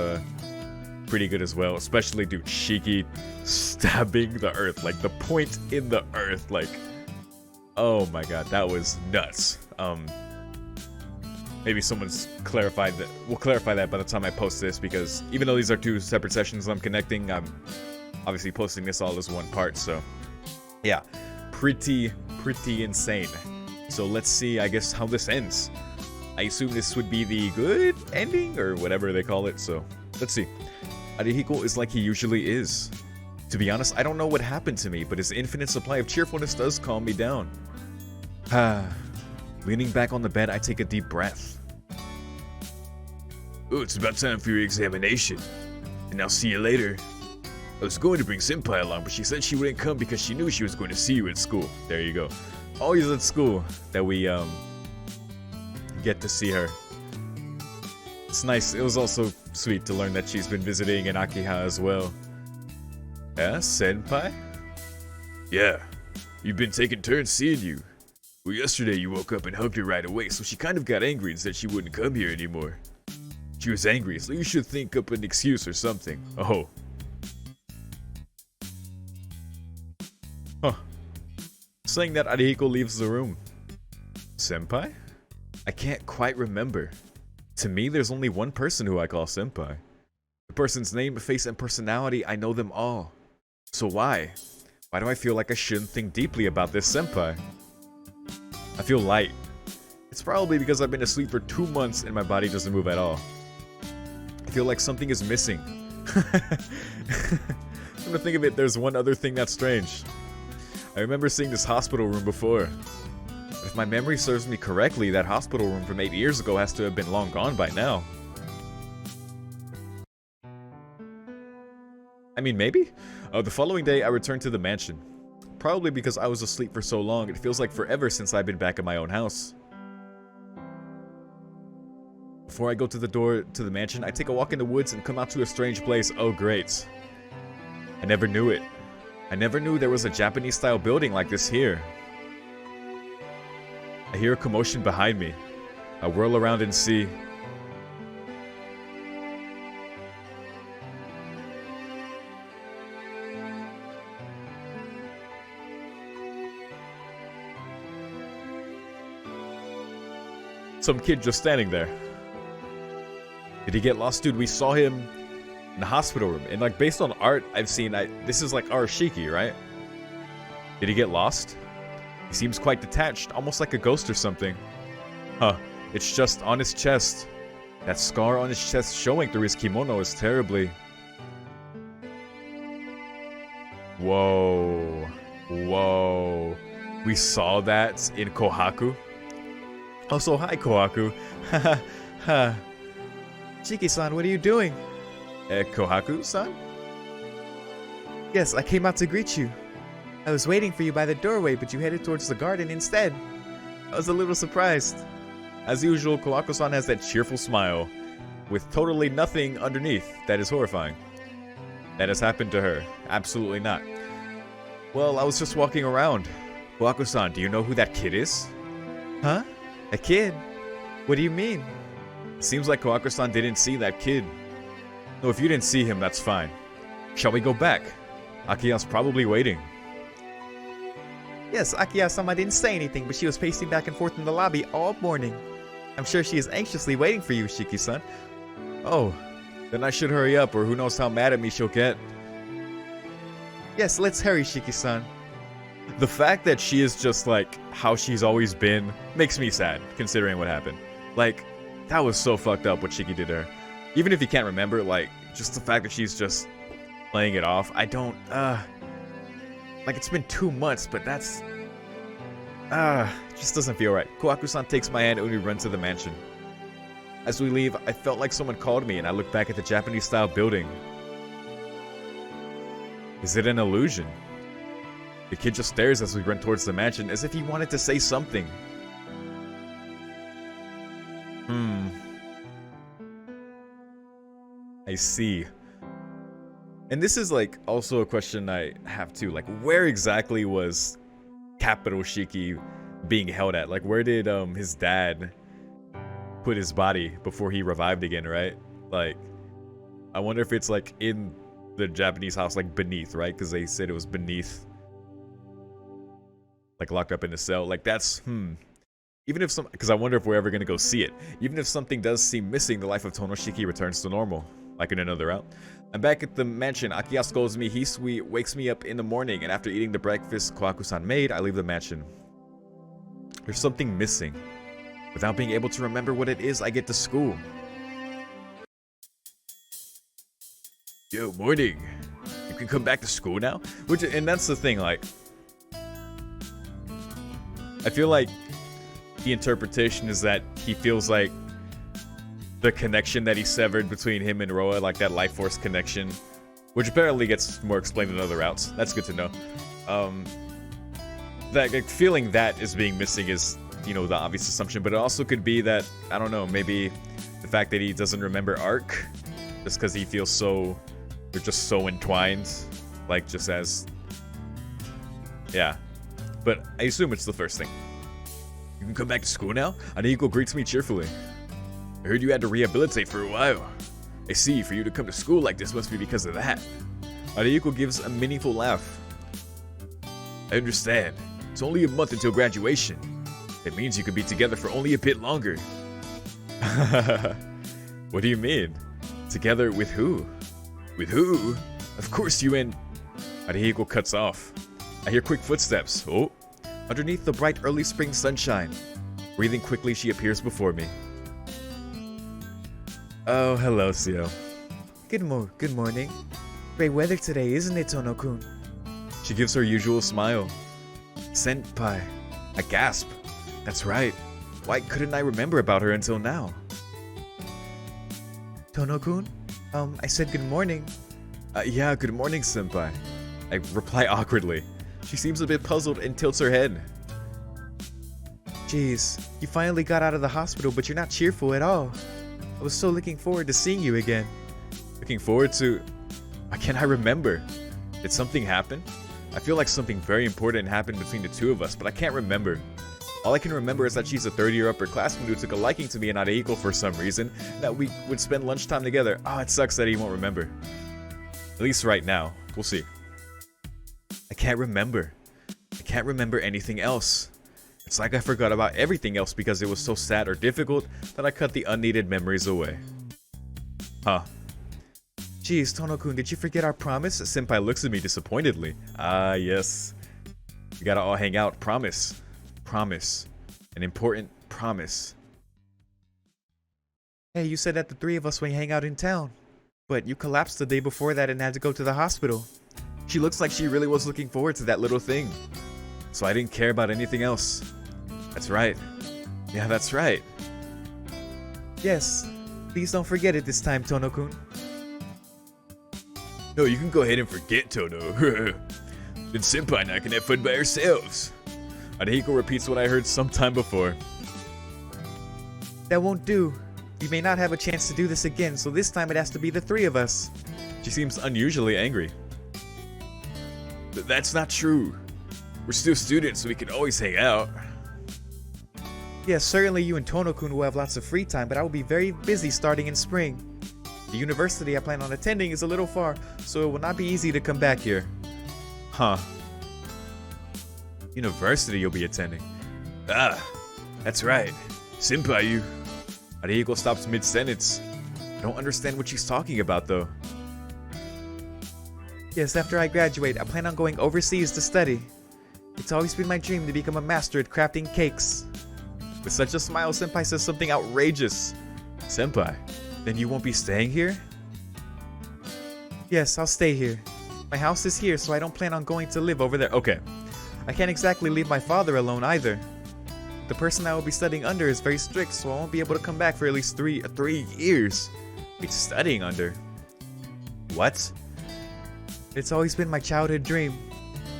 pretty good as well. Especially, dude, Shiki stabbing the earth, like the point in the earth, like, oh my god, that was nuts. Maybe someone's clarified that. We'll clarify that by the time I post this, because even though these are two separate sessions I'm connecting, I'm obviously posting this all as one part. So yeah, pretty insane. So let's see, I guess, how this ends. I assume this would be the good ending or whatever they call it. So let's see. Arihiko is like he usually is. To be honest, I don't know what happened to me, but his infinite supply of cheerfulness does calm me down. Leaning back on the bed, I take a deep breath. Oh, it's about time for your examination. And I'll see you later. I was going to bring Senpai along, but she said she wouldn't come because she knew she was going to see you at school. There you go. Always at school that we get to see her. It's nice. It was also sweet to learn that she's been visiting in Akiha as well. Yeah, Senpai? Yeah, you've been taking turns seeing you. Well, yesterday you woke up and hugged her right away, so she kind of got angry and said she wouldn't come here anymore. She was angry, so you should think up an excuse or something. Oh. Huh. Saying that, Arihiko leaves the room. Senpai? I can't quite remember. To me, there's only one person who I call Senpai. The person's name, face, and personality, I know them all. So why? Why do I feel like I shouldn't think deeply about this Senpai? I feel light. It's probably because I've been asleep for 2 months and my body doesn't move at all. I feel like something is missing. Come to think of it, there's one other thing that's strange. I remember seeing this hospital room before. But if my memory serves me correctly, that hospital room from 8 years ago has to have been long gone by now. I mean, maybe? The following day, I returned to the mansion. Probably because I was asleep for so long, it feels like forever since I've been back in my own house. Before I go to the door to the mansion, I take a walk in the woods and come out to a strange place. Oh, great. I never knew it. I never knew there was a Japanese-style building like this here. I hear a commotion behind me. I whirl around and see... some kid just standing there. Did he get lost? Dude, we saw him in the hospital room. And like, based on art I've seen, this is like our Shiki, right? Did he get lost? He seems quite detached, almost like a ghost or something. Huh, it's just on his chest. That scar on his chest showing through his kimono is terribly... Whoa. Whoa. We saw that in Kohaku. Also, hi, Kohaku. Haha. Shiki-san, what are you doing? Kohaku-san? Yes, I came out to greet you. I was waiting for you by the doorway, but you headed towards the garden instead. I was a little surprised. As usual, Kohaku-san has that cheerful smile, with totally nothing underneath that is horrifying. That has happened to her. Absolutely not. Well, I was just walking around. Kohaku-san, do you know who that kid is? Huh? A kid? What do you mean? Seems like Kohaku-san didn't see that kid. No, if you didn't see him, that's fine. Shall we go back? Akiya's probably waiting. Yes, Akiya-sama didn't say anything, but she was pacing back and forth in the lobby all morning. I'm sure she is anxiously waiting for you, Shiki-san. Oh, then I should hurry up, or who knows how mad at me she'll get. Yes, let's hurry, Shiki-san. The fact that she is just like how she's always been makes me sad, considering what happened. Like, that was so fucked up what Shiki did to her. Even if you can't remember, like, just the fact that she's just playing it off. I don't, like, it's been 2 months, but that's, just doesn't feel right. Kohaku-san takes my hand and we run to the mansion. As we leave, I felt like someone called me and I looked back at the Japanese-style building. Is it an illusion? The kid just stares as we run towards the mansion as if he wanted to say something. I see. And this is like also a question I have too. Like, where exactly was Capital Shiki being held at? Like, where did his dad put his body before he revived again, right? Like, I wonder if it's like in the Japanese house, like beneath, right? Because they said it was beneath, like locked up in a cell. Like, that's even if some, because I wonder if we're ever gonna go see it. Even if something does seem missing, the life of Tonoshiki returns to normal, like in another route. I'm back at the mansion. Akiya scolds me. Hisui wakes me up in the morning, and after eating the breakfast Kohaku-san made, I leave the mansion. There's something missing. Without being able to remember what it is, I get to school. Yo, morning. You can come back to school now? And that's the thing, like, I feel like the interpretation is that he feels like the connection that he severed between him and Roa, like that life force connection, which apparently gets more explained in other routes. That's good to know. That like, feeling that is being missing is, you know, the obvious assumption, but it also could be that, I don't know, maybe the fact that he doesn't remember Arc, just because he feels so, they're just so entwined, like just as, yeah. But I assume it's the first thing. You can come back to school now? Anehiko greets me cheerfully. I heard you had to rehabilitate for a while. I see, for you to come to school like this must be because of that. Anehiko gives a meaningful laugh. I understand. It's only a month until graduation. It means you could be together for only a bit longer. What do you mean? Together with who? With who? Of course you and... Arihiko cuts off. I hear quick footsteps. Oh. Underneath the bright early spring sunshine. Breathing quickly, she appears before me. Oh, hello, Ciel. Good morning. Great weather today, isn't it, Tono-kun? She gives her usual smile. Senpai. I gasp. That's right. Why couldn't I remember about her until now? Tono-kun? I said good morning. Yeah, good morning, senpai. I reply awkwardly. She seems a bit puzzled and tilts her head. Jeez, you finally got out of the hospital, but you're not cheerful at all. I was so looking forward to seeing you again. Looking forward to... Why can't I remember? Did something happen? I feel like something very important happened between the two of us, but I can't remember. All I can remember is that she's a third-year upperclassman who took a liking to me and not equal for some reason, that we would spend lunchtime together. Oh, it sucks that he won't remember. At least right now. We'll see. I can't remember. I can't remember anything else. It's like I forgot about everything else because it was so sad or difficult that I cut the unneeded memories away. Huh. Jeez, Tono-kun, did you forget our promise? Senpai looks at me disappointedly. Ah, yes. We gotta all hang out. Promise. Promise. An important promise. Hey, you said that the three of us would hang out in town. But you collapsed the day before that and had to go to the hospital. She looks like she really was looking forward to that little thing. So I didn't care about anything else. That's right. Yeah, that's right. Yes. Please don't forget it this time, Tono-kun. No, you can go ahead and forget, Tono. Then Senpai and I can have fun by ourselves. Anehiko repeats what I heard sometime before. That won't do. We may not have a chance to do this again, so this time it has to be the three of us. She seems unusually angry. That's not true. We're still students, so we can always hang out. Yes, certainly you and Tono-kun will have lots of free time, but I will be very busy starting in spring. The university I plan on attending is a little far, so it will not be easy to come back here. Huh. University you'll be attending. Ah, that's right. Senpai, you... Arihiko stops mid-sentence. I don't understand what she's talking about, though. Yes, after I graduate, I plan on going overseas to study. It's always been my dream to become a master at crafting cakes. With such a smile, Senpai says something outrageous. Senpai, then you won't be staying here? Yes, I'll stay here. My house is here, so I don't plan on going to live over there. Okay. I can't exactly leave my father alone either. The person I will be studying under is very strict, so I won't be able to come back for at least three years. Wait, studying under? What? It's always been my childhood dream.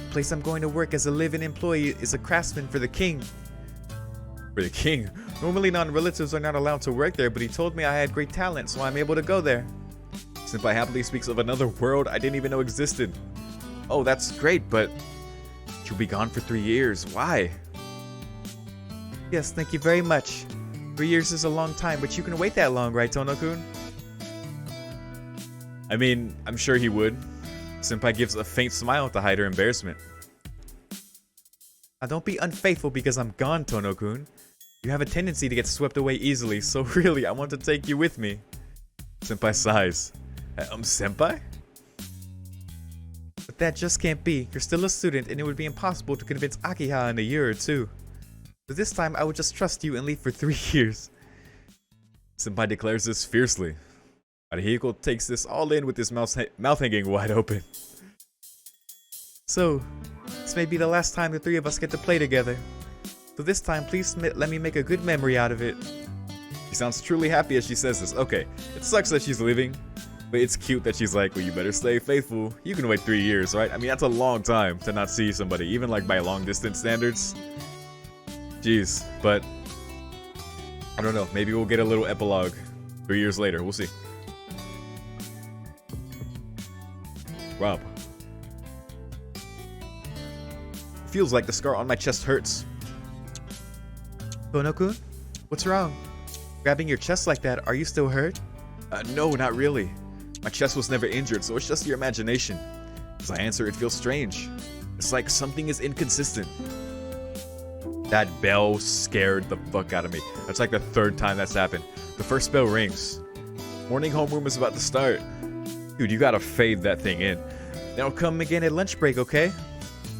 The place I'm going to work as a live-in employee is a craftsman for the king. For the king? Normally non-relatives are not allowed to work there, but he told me I had great talent, so I'm able to go there. Senpai happily speaks of another world I didn't even know existed. Oh, that's great, but you'll be gone for 3 years. Why? Yes, thank you very much. 3 years is a long time, but you can wait that long, right, Tono-kun? I mean, I'm sure he would. Senpai gives a faint smile to hide her embarrassment. Now don't be unfaithful because I'm gone, Tono-kun. You have a tendency to get swept away easily, so really, I want to take you with me. Senpai sighs. Senpai? But that just can't be. You're still a student, and it would be impossible to convince Akiha in a year or two. So this time, I would just trust you and leave for 3 years. Senpai declares this fiercely. Arihiko takes this all in with his mouth hanging wide open. So, this may be the last time the three of us get to play together. So this time, please let me make a good memory out of it. She sounds truly happy as she says this. Okay, it sucks that she's leaving, but it's cute that she's like, well, you better stay faithful. You can wait 3 years, right? I mean, that's a long time to not see somebody, even like by long distance standards. Jeez, but I don't know. Maybe we'll get a little epilogue 3 years later. We'll see. Rob. Feels like the scar on my chest hurts. Tono-kun, what's wrong? Grabbing your chest like that, are you still hurt? No, not really. My chest was never injured, so it's just your imagination. As I answer, it feels strange. It's like something is inconsistent. That bell scared the fuck out of me. That's like the 3rd time that's happened. The first bell rings. Morning homeroom is about to start. Dude, you gotta fade that thing in. Then I'll come again at lunch break, okay?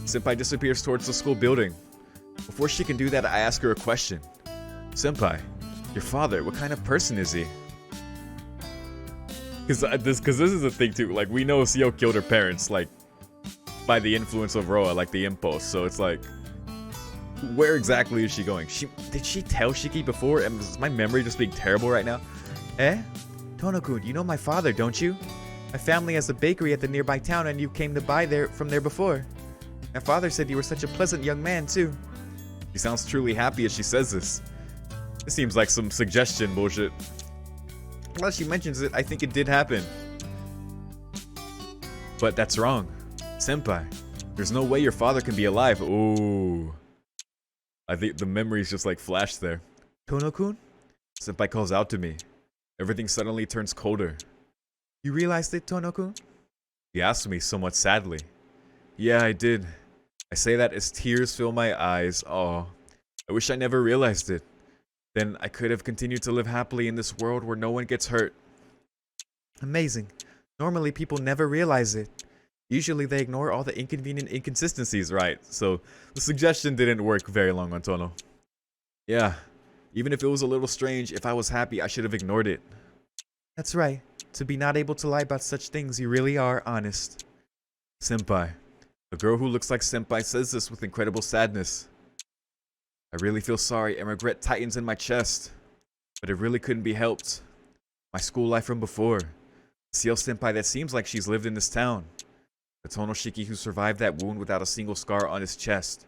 Senpai disappears towards the school building. Before she can do that, I ask her a question. Senpai, your father, what kind of person is he? Because this is a thing too. Like, we know Ciel killed her parents, like, by the influence of Roa, like the impulse. So it's like, where exactly is she going? Did she tell Shiki before? And is my memory just being terrible right now? Eh? Tono-kun, you know my father, don't you? My family has a bakery at the nearby town and you came to buy from there before. My father said you were such a pleasant young man too. She sounds truly happy as she says this. This seems like some suggestion bullshit. Unless she mentions it, I think it did happen. But that's wrong. Senpai, there's no way your father can be alive. Ooh. I think the memories just like flashed there. Tono-kun? Senpai calls out to me. Everything suddenly turns colder. You realized it, Tono-kun? He asked me somewhat sadly. Yeah, I did. I say that as tears fill my eyes. Oh, I wish I never realized it. Then I could have continued to live happily in this world where no one gets hurt. Amazing. Normally people never realize it. Usually they ignore all the inconvenient inconsistencies, right? So the suggestion didn't work very long on Tono. Yeah, even if it was a little strange, if I was happy, I should have ignored it. That's right. To be not able to lie about such things, you really are honest. Senpai. The girl who looks like Senpai says this with incredible sadness. I really feel sorry and regret tightens in my chest. But it really couldn't be helped. My school life from before. Ciel Senpai that seems like she's lived in this town. The Tonoshiki who survived that wound without a single scar on his chest.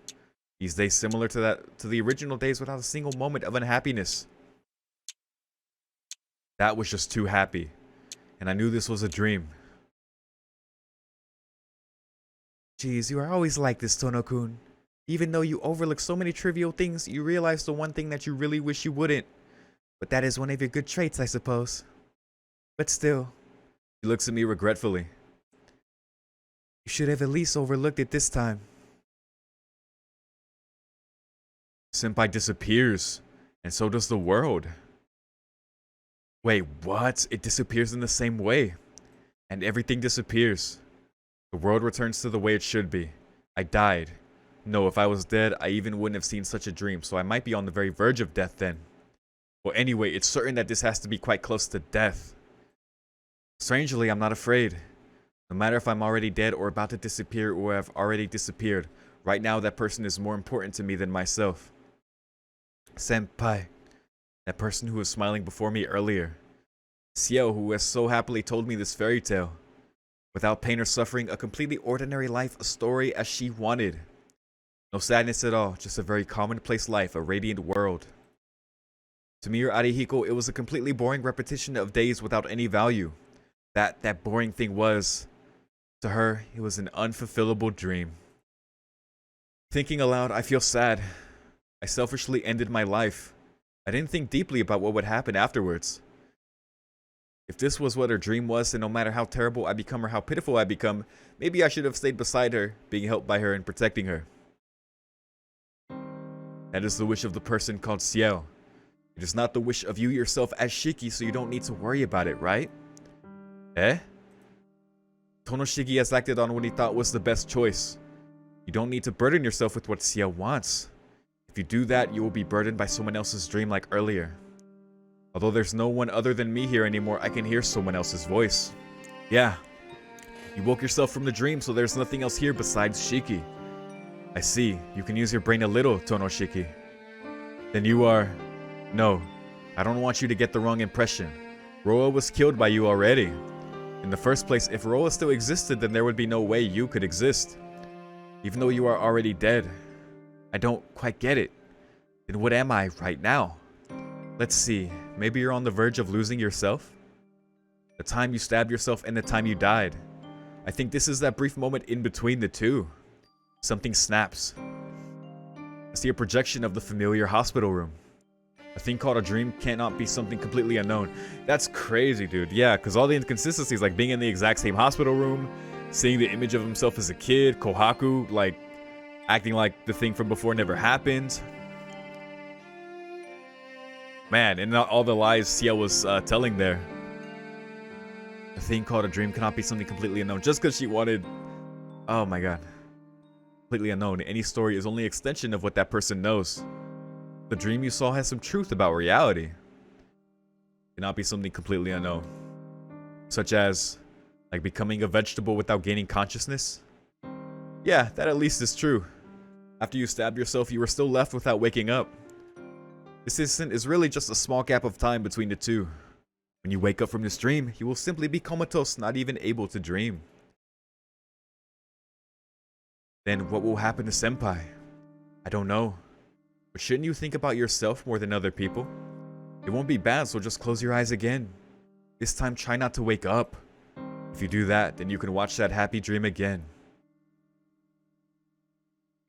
These days similar to the original days without a single moment of unhappiness. That was just too happy. And I knew this was a dream. Jeez, you are always like this, Tono-kun. Even though you overlook so many trivial things, you realize the one thing that you really wish you wouldn't. But that is one of your good traits, I suppose. But still. He looks at me regretfully. You should have at least overlooked it this time. Senpai disappears. And so does the world. Wait, what? It disappears in the same way. And everything disappears. The world returns to the way it should be. I died. No, if I was dead, I even wouldn't have seen such a dream, so I might be on the very verge of death then. Well, anyway, it's certain that this has to be quite close to death. Strangely, I'm not afraid. No matter if I'm already dead or about to disappear or have already disappeared, right now that person is more important to me than myself. Senpai, that person who was smiling before me earlier. Ciel, who has so happily told me this fairy tale. Without pain or suffering, a completely ordinary life, a story as she wanted. No sadness at all, just a very commonplace life, a radiant world. To me or Arihiko, it was a completely boring repetition of days without any value. That boring thing was, to her, it was an unfulfillable dream. Thinking aloud, I feel sad. I selfishly ended my life. I didn't think deeply about what would happen afterwards. If this was what her dream was, then no matter how terrible I become or how pitiful I become, maybe I should have stayed beside her, being helped by her and protecting her. That is the wish of the person called Ciel. It is not the wish of you yourself as Shiki, so you don't need to worry about it, right? Eh? Tonoshiki has acted on what he thought was the best choice. You don't need to burden yourself with what Ciel wants. If you do that, you will be burdened by someone else's dream like earlier. Although there's no one other than me here anymore, I can hear someone else's voice. Yeah. You woke yourself from the dream, so there's nothing else here besides Shiki. I see. You can use your brain a little, Tonoshiki. Then you are... No. I don't want you to get the wrong impression. Roa was killed by you already. In the first place, if Roa still existed, then there would be no way you could exist. Even though you are already dead. I don't quite get it. Then what am I right now? Let's see. Maybe you're on the verge of losing yourself? The time you stabbed yourself and the time you died. I think this is that brief moment in between the two. Something snaps. I see a projection of the familiar hospital room. A thing called a dream cannot be something completely unknown. That's crazy, dude. Yeah, because all the inconsistencies, like being in the exact same hospital room, seeing the image of himself as a kid, Kohaku, like acting like the thing from before never happened. Man, and not all the lies Ciel was telling there. A thing called a dream cannot be something completely unknown. Just because she wanted... Oh my god. Completely unknown. Any story is only an extension of what that person knows. The dream you saw has some truth about reality. It cannot be something completely unknown. Such as, like becoming a vegetable without gaining consciousness. Yeah, that at least is true. After you stabbed yourself, you were still left without waking up. This instant is really just a small gap of time between the two. When you wake up from this dream, you will simply be comatose, not even able to dream. Then what will happen to Senpai? I don't know. But shouldn't you think about yourself more than other people? It won't be bad, so just close your eyes again. This time try not to wake up. If you do that, then you can watch that happy dream again.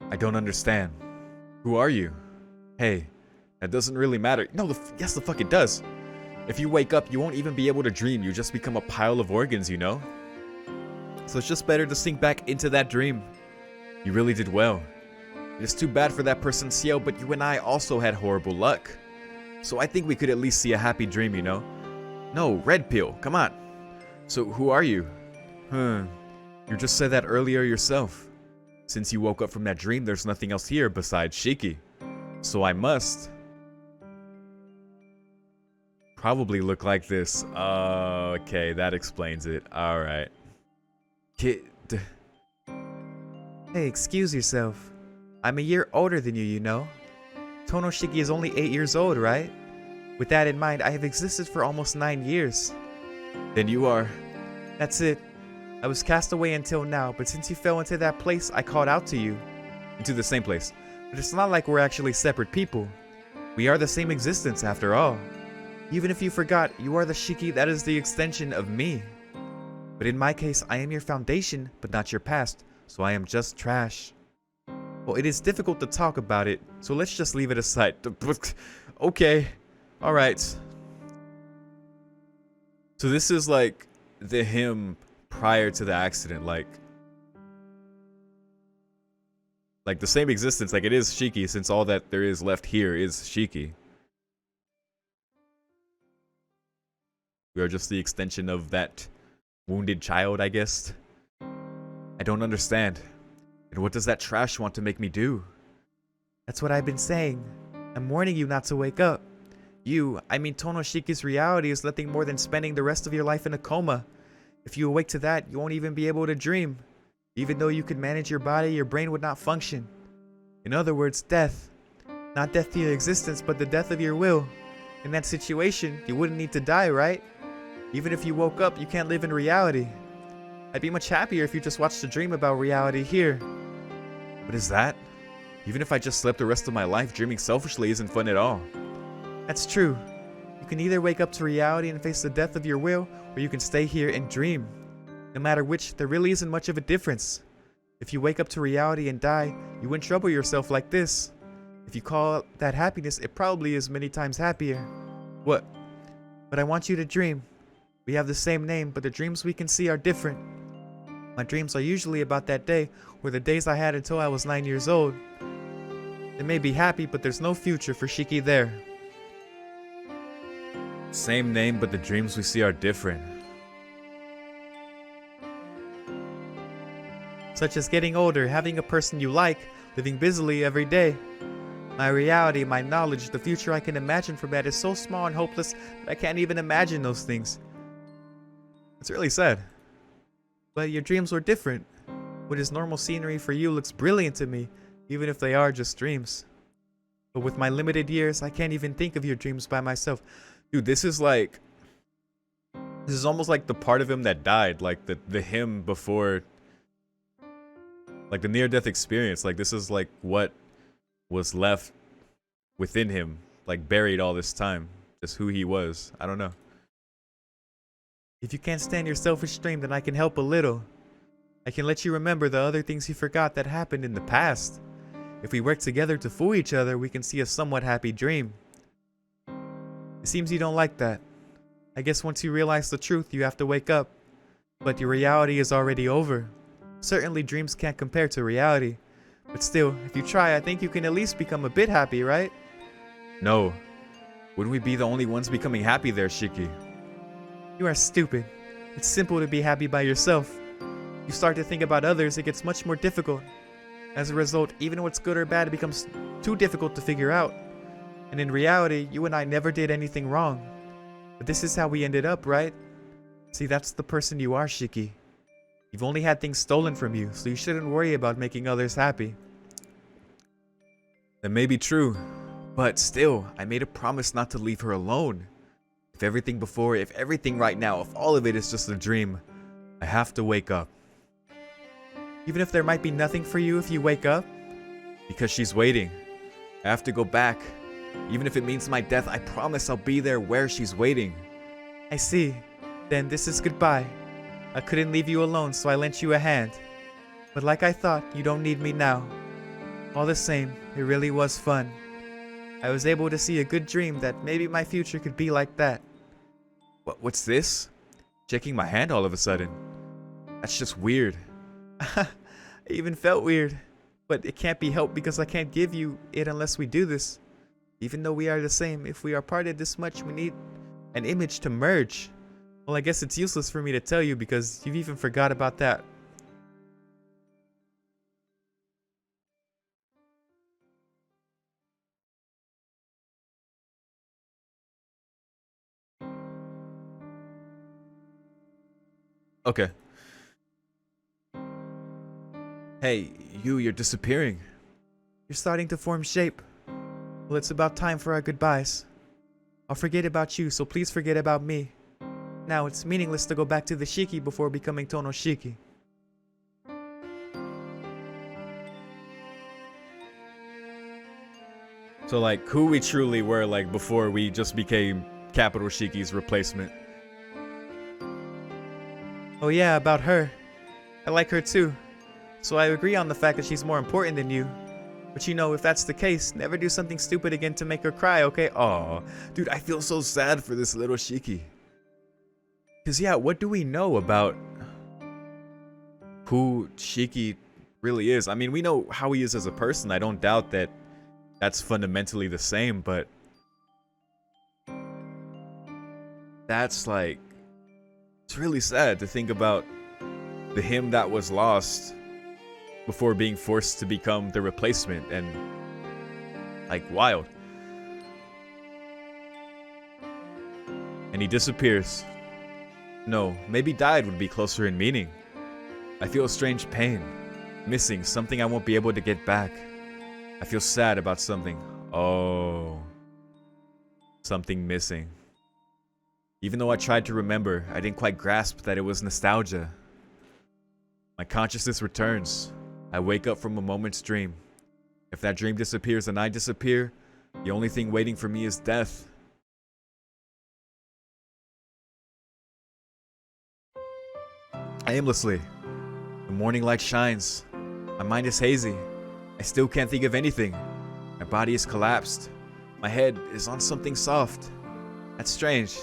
I don't understand. Who are you? Hey, that doesn't really matter. No, yes the fuck it does. If you wake up, you won't even be able to dream. You just become a pile of organs, you know? So it's just better to sink back into that dream. You really did well. It is too bad for that person Ciel, but you and I also had horrible luck. So I think we could at least see a happy dream, you know? No, red pill, come on. So who are you? You just said that earlier yourself. Since you woke up from that dream, there's nothing else here besides Shiki. So I must probably look like this. Okay, that explains it. Alright. Kid. Hey, excuse yourself. I'm a year older than you know. Tonoshiki is only 8 years old, right? With that in mind, I have existed for almost 9 years. Then you are... That's it. I was cast away until now, but since you fell into that place, I called out to you. into the same place. But it's not like we're actually separate people. We are the same existence after all. Even if you forgot, you are the Shiki that is the extension of me. But in my case, I am your foundation, but not your past, so I am just trash. Well, it is difficult to talk about it, so let's just leave it aside. Okay. Alright. So this is like the him prior to the accident, like the same existence, like it is Shiki, since all that there is left here is Shiki. We are just the extension of that wounded child, I guess. I don't understand. And what does that trash want to make me do? That's what I've been saying. I'm warning you not to wake up. I mean Tonoshiki's reality is nothing more than spending the rest of your life in a coma. If you awake to that, you won't even be able to dream. Even though you could manage your body, your brain would not function. In other words, death. Not death to your existence, but the death of your will. In that situation, you wouldn't need to die, right? Even if you woke up, you can't live in reality. I'd be much happier if you just watched a dream about reality here. What is that? Even if I just slept the rest of my life, dreaming selfishly isn't fun at all. That's true. You can either wake up to reality and face the death of your will, or you can stay here and dream. No matter which, there really isn't much of a difference. If you wake up to reality and die, you wouldn't trouble yourself like this. If you call that happiness, it probably is many times happier. What? But I want you to dream. We have the same name, but the dreams we can see are different. My dreams are usually about that day, or the days I had until I was 9 years old. They may be happy, but there's no future for Shiki there. Same name, but the dreams we see are different. Such as getting older, having a person you like, living busily every day. My reality, my knowledge, the future I can imagine from that is so small and hopeless that I can't even imagine those things. It's really sad. But your dreams were different. What is normal scenery for you looks brilliant to me, even if they are just dreams. But with my limited years, I can't even think of your dreams by myself. Dude, this is almost like the part of him that died, like the him before, like the near-death experience. Like this is like what was left within him, like buried all this time, just who he was. I don't know. If you can't stand your selfish dream, then I can help a little. I can let you remember the other things you forgot that happened in the past. If we work together to fool each other, we can see a somewhat happy dream. It seems you don't like that. I guess once you realize the truth, you have to wake up. But your reality is already over. Certainly dreams can't compare to reality. But still, if you try, I think you can at least become a bit happy, right? No. Wouldn't we be the only ones becoming happy there, Shiki? You are stupid. It's simple to be happy by yourself. You start to think about others, it gets much more difficult. As a result, even what's good or bad becomes too difficult to figure out. And in reality, you and I never did anything wrong. But this is how we ended up, right? See, that's the person you are, Shiki. You've only had things stolen from you, so you shouldn't worry about making others happy. That may be true, but still, I made a promise not to leave her alone. If everything right now, if all of it is just a dream, I have to wake up. Even if there might be nothing for you if you wake up? Because she's waiting. I have to go back. Even if it means my death, I promise I'll be there where she's waiting. I see. Then this is goodbye. I couldn't leave you alone, so I lent you a hand. But like I thought, you don't need me now. All the same, it really was fun. I was able to see a good dream that maybe my future could be like that. What's this? Checking my hand all of a sudden. That's just weird. I even felt weird. But it can't be helped because I can't give you it unless we do this. Even though we are the same, if we are parted this much, we need an image to merge. Well, I guess it's useless for me to tell you because you've even forgot about that. Okay. Hey, you're disappearing. You're starting to form shape. Well, it's about time for our goodbyes. I'll forget about you, so please forget about me. Now, it's meaningless to go back to the Shiki before becoming Tonoshiki. So like who we truly were like before we just became Capital Shiki's replacement. Oh yeah, about her. I like her too. So I agree on the fact that she's more important than you. But you know, if that's the case, never do something stupid again to make her cry, okay? Aw, dude, I feel so sad for this little Shiki. Cause yeah, what do we know about who Shiki really is? I mean, we know how he is as a person. I don't doubt that that's fundamentally the same, but that's like, it's really sad to think about the him that was lost before being forced to become the replacement and like wild. And he disappears. No, maybe died would be closer in meaning. I feel a strange pain, missing something I won't be able to get back. I feel sad about something. Oh, something missing. Even though I tried to remember, I didn't quite grasp that it was nostalgia. My consciousness returns. I wake up from a moment's dream. If that dream disappears and I disappear, the only thing waiting for me is death. Aimlessly, the morning light shines. My mind is hazy. I still can't think of anything. My body is collapsed. My head is on something soft. That's strange.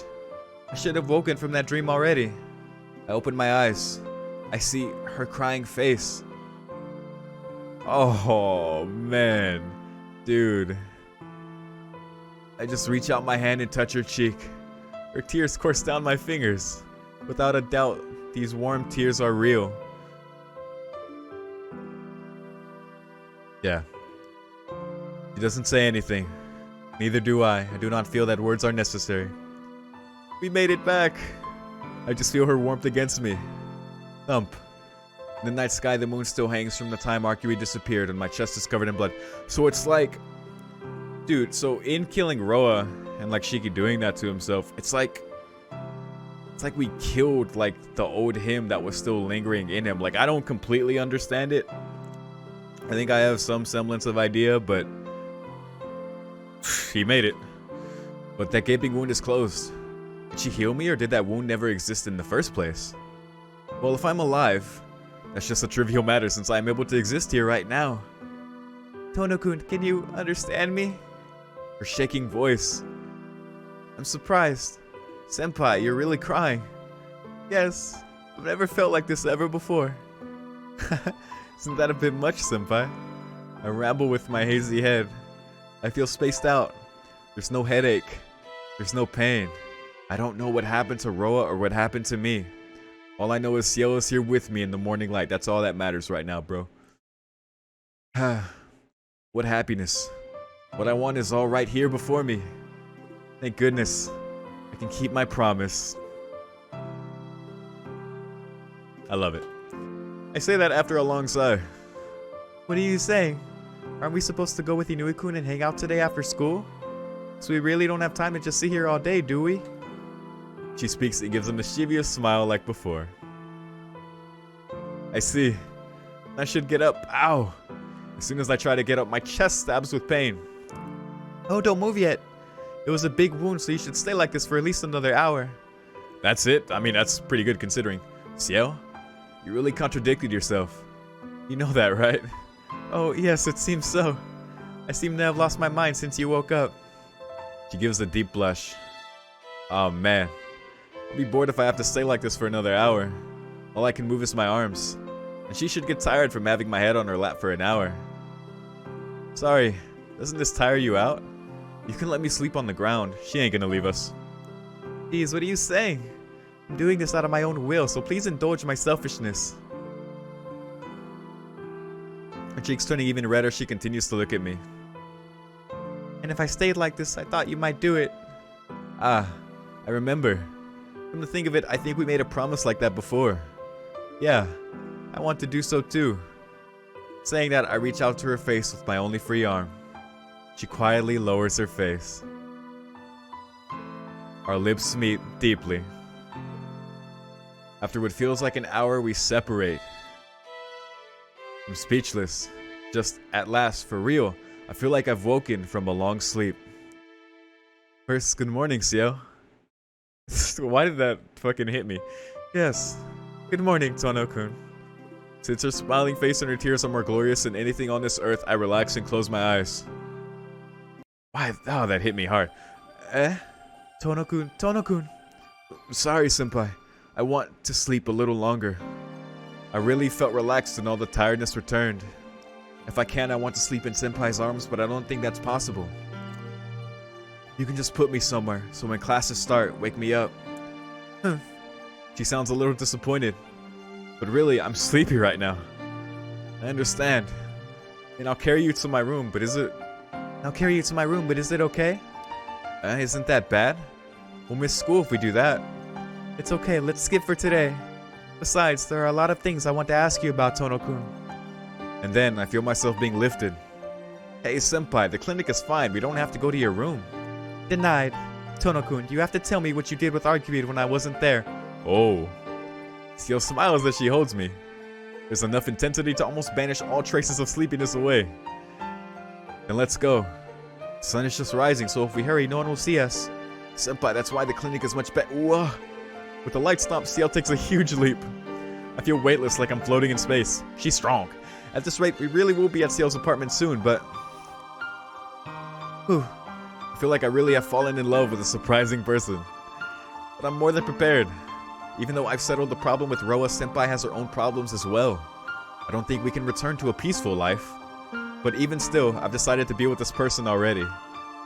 I should have woken from that dream already. I open my eyes. I see her crying face. Oh, man. Dude. I just reach out my hand and touch her cheek. Her tears course down my fingers. Without a doubt, these warm tears are real. Yeah. She doesn't say anything. Neither do I. I do not feel that words are necessary. We made it back. I just feel her warmth against me. Thump. In the night sky, the moon still hangs from the time Arcueid disappeared, and my chest is covered in blood. So it's like... Dude, so in killing Roa, and like Shiki doing that to himself, it's like we killed like the old him that was still lingering in him. Like, I don't completely understand it. I think I have some semblance of idea, but he made it. But that gaping wound is closed. Did she heal me, or did that wound never exist in the first place? Well, if I'm alive, that's just a trivial matter since I am able to exist here right now. Tono-kun, can you understand me? Her shaking voice. I'm surprised. Senpai, you're really crying. Yes, I've never felt like this ever before. Isn't that a bit much, Senpai? I ramble with my hazy head. I feel spaced out. There's no headache. There's no pain. I don't know what happened to Roa or what happened to me. All I know is Ciel is here with me in the morning light. That's all that matters right now, bro. What happiness. What I want is all right here before me. Thank goodness. I can keep my promise. I love it. I say that after a long sigh. What are you saying? Aren't we supposed to go with Inui-kun and hang out today after school? So we really don't have time to just sit here all day, do we? She speaks and gives a mischievous smile like before. I see. I should get up. Ow! As soon as I try to get up, my chest stabs with pain. Oh, don't move yet. It was a big wound, so you should stay like this for at least another hour. That's it? I mean, that's pretty good considering. Ciel, you really contradicted yourself. You know that, right? Oh, yes, it seems so. I seem to have lost my mind since you woke up. She gives a deep blush. Oh, man. I'll be bored if I have to stay like this for another hour. All I can move is my arms. And she should get tired from having my head on her lap for an hour. Sorry, doesn't this tire you out? You can let me sleep on the ground. She ain't gonna leave us. Jeez, what are you saying? I'm doing this out of my own will, so please indulge my selfishness. Her cheeks turning even redder, she continues to look at me. And if I stayed like this, I thought you might do it. Ah, I remember. Come to think of it, I think we made a promise like that before. Yeah, I want to do so too. Saying that, I reach out to her face with my only free arm. She quietly lowers her face. Our lips meet deeply. After what feels like an hour, we separate. I'm speechless. Just at last, for real, I feel like I've woken from a long sleep. First, good morning, Ciel. Why did that fucking hit me? Yes. Good morning, Tono-kun. Since her smiling face and her tears are more glorious than anything on this earth, I relax and close my eyes. Why? Oh, that hit me hard. Tono-kun, Tono-kun. Sorry, senpai. I want to sleep a little longer. I really felt relaxed and all the tiredness returned. If I can, I want to sleep in senpai's arms, but I don't think that's possible. You can just put me somewhere, so when classes start, wake me up. She sounds a little disappointed. But really, I'm sleepy right now. I understand. And I'll carry you to my room, but is it... I'll carry you to my room, but is it okay? Isn't that bad? We'll miss school if we do that. It's okay, let's skip for today. Besides, there are a lot of things I want to ask you about, Tono-kun. And then I feel myself being lifted. Hey senpai, the clinic is fine. We don't have to go to your room. Denied. Tono-kun, you have to tell me what you did with Arcueid when I wasn't there. Oh. Ciel smiles as she holds me. There's enough intensity to almost banish all traces of sleepiness away. Then let's go. The sun is just rising, so if we hurry, no one will see us. Senpai, that's why the clinic is much better. Whoa. With the light stop, Ciel takes a huge leap. I feel weightless, like I'm floating in space. She's strong. At this rate, we really will be at Ciel's apartment soon, but... Whew. I feel like I really have fallen in love with a surprising person. But I'm more than prepared. Even though I've settled the problem with Roa, senpai has her own problems as well. I don't think we can return to a peaceful life. But even still, I've decided to be with this person already.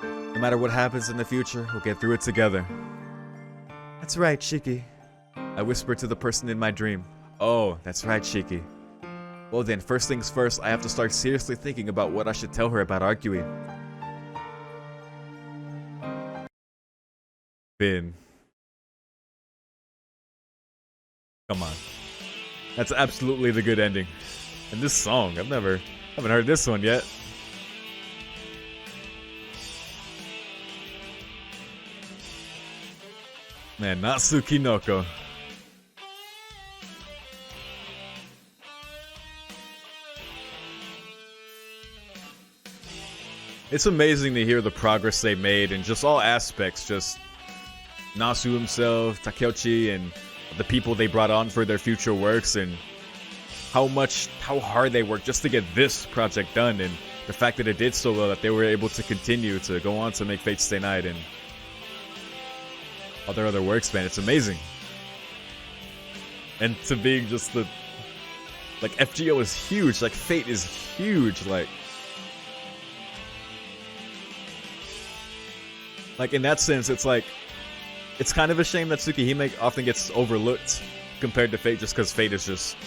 No matter what happens in the future, we'll get through it together. That's right, Shiki. I whispered to the person in my dream. Oh, that's right, Shiki. Well then, first things first, I have to start seriously thinking about what I should tell her about Arcueid. Finn. Come on. That's absolutely the good ending. And this song, haven't heard this one yet. Man, Natsuki Noko. It's amazing to hear the progress they made in just all aspects. Just Nasu himself, Takeuchi, and the people they brought on for their future works, and how hard they worked just to get this project done, and the fact that it did so well that they were able to continue to go on to make Fate Stay Night and all their other works, man. It's amazing. And to being just the... Like, FGO is huge. Like, Fate is huge. Like, in that sense, it's like... It's kind of a shame that Tsukihime often gets overlooked compared to Fate just because Fate is just...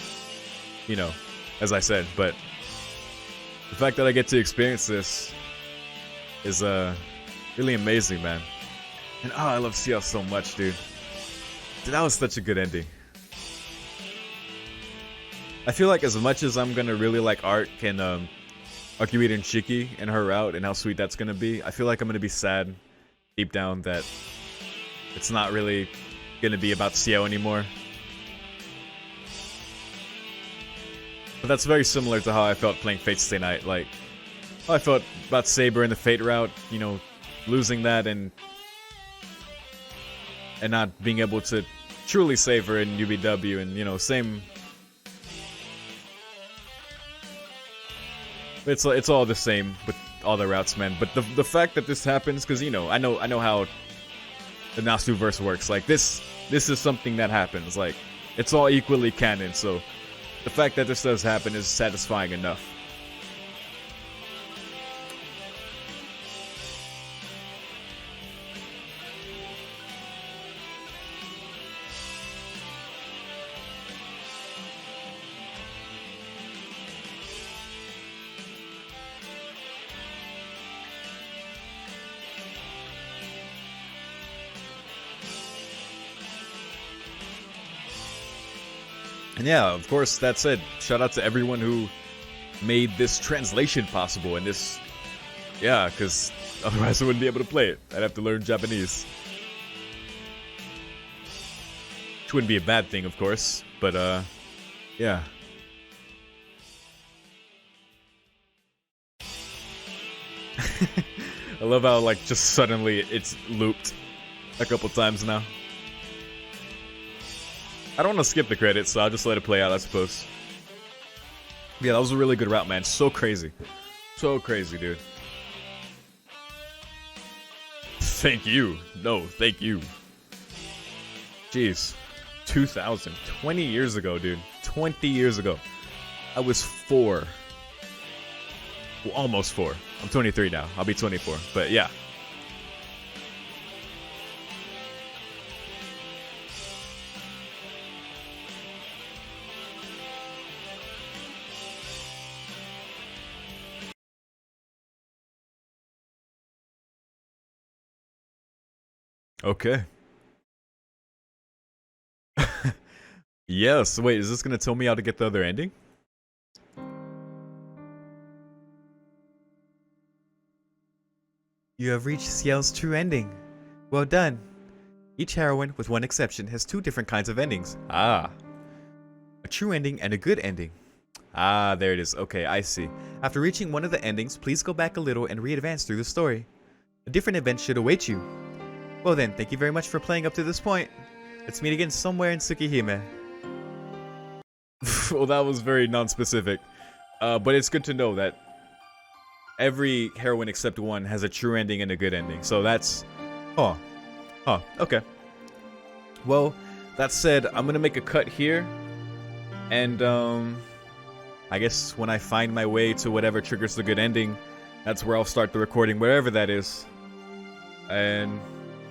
You know, as I said. But the fact that I get to experience this is really amazing, man. And oh, I love Ciel so much, dude. That was such a good ending. I feel like as much as I'm gonna really like Arc and Arcueid and Shiki and her route and how sweet that's gonna be, I feel like I'm gonna be sad deep down that it's not really gonna be about Ciel anymore. But that's very similar to how I felt playing Fate Stay Night. Like, how I felt about Saber and the Fate route, you know, losing that and not being able to truly save her in UBW, and you know, same. It's all the same with all the routes, man. But the fact that this happens, because you know, I know how the Nasu verse works. Like this is something that happens. Like it's all equally canon. So the fact that this does happen is satisfying enough. And yeah, of course, that said, shout out to everyone who made this translation possible. And this, yeah, because otherwise I wouldn't be able to play it. I'd have to learn Japanese. Which wouldn't be a bad thing, of course. But, yeah. I love how, like, just suddenly it's looped a couple times now. I don't want to skip the credits, so I'll just let it play out, I suppose. Yeah, that was a really good route, man. So crazy. So crazy, dude. Thank you. No, thank you. Jeez. 2000. 20 years ago, dude. 20 years ago. I was 4. Well, almost 4. I'm 23 now. I'll be 24. But yeah. Okay. Yes. Wait, is this gonna tell me how to get the other ending? You have reached Ciel's true ending. Well done. Each heroine, with one exception, has two different kinds of endings. Ah. A true ending and a good ending. Ah, there it is. Okay, I see. After reaching one of the endings, please go back a little and re-advance through the story. A different event should await you. Well then, thank you very much for playing up to this point. Let's meet again somewhere in Tsukihime. Well, that was very non-specific. But it's good to know that every heroine except one has a true ending and a good ending. So that's... Huh. Huh. Okay. Well, that said, I'm gonna make a cut here. And, I guess when I find my way to whatever triggers the good ending, that's where I'll start the recording, wherever that is. And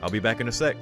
I'll be back in a sec.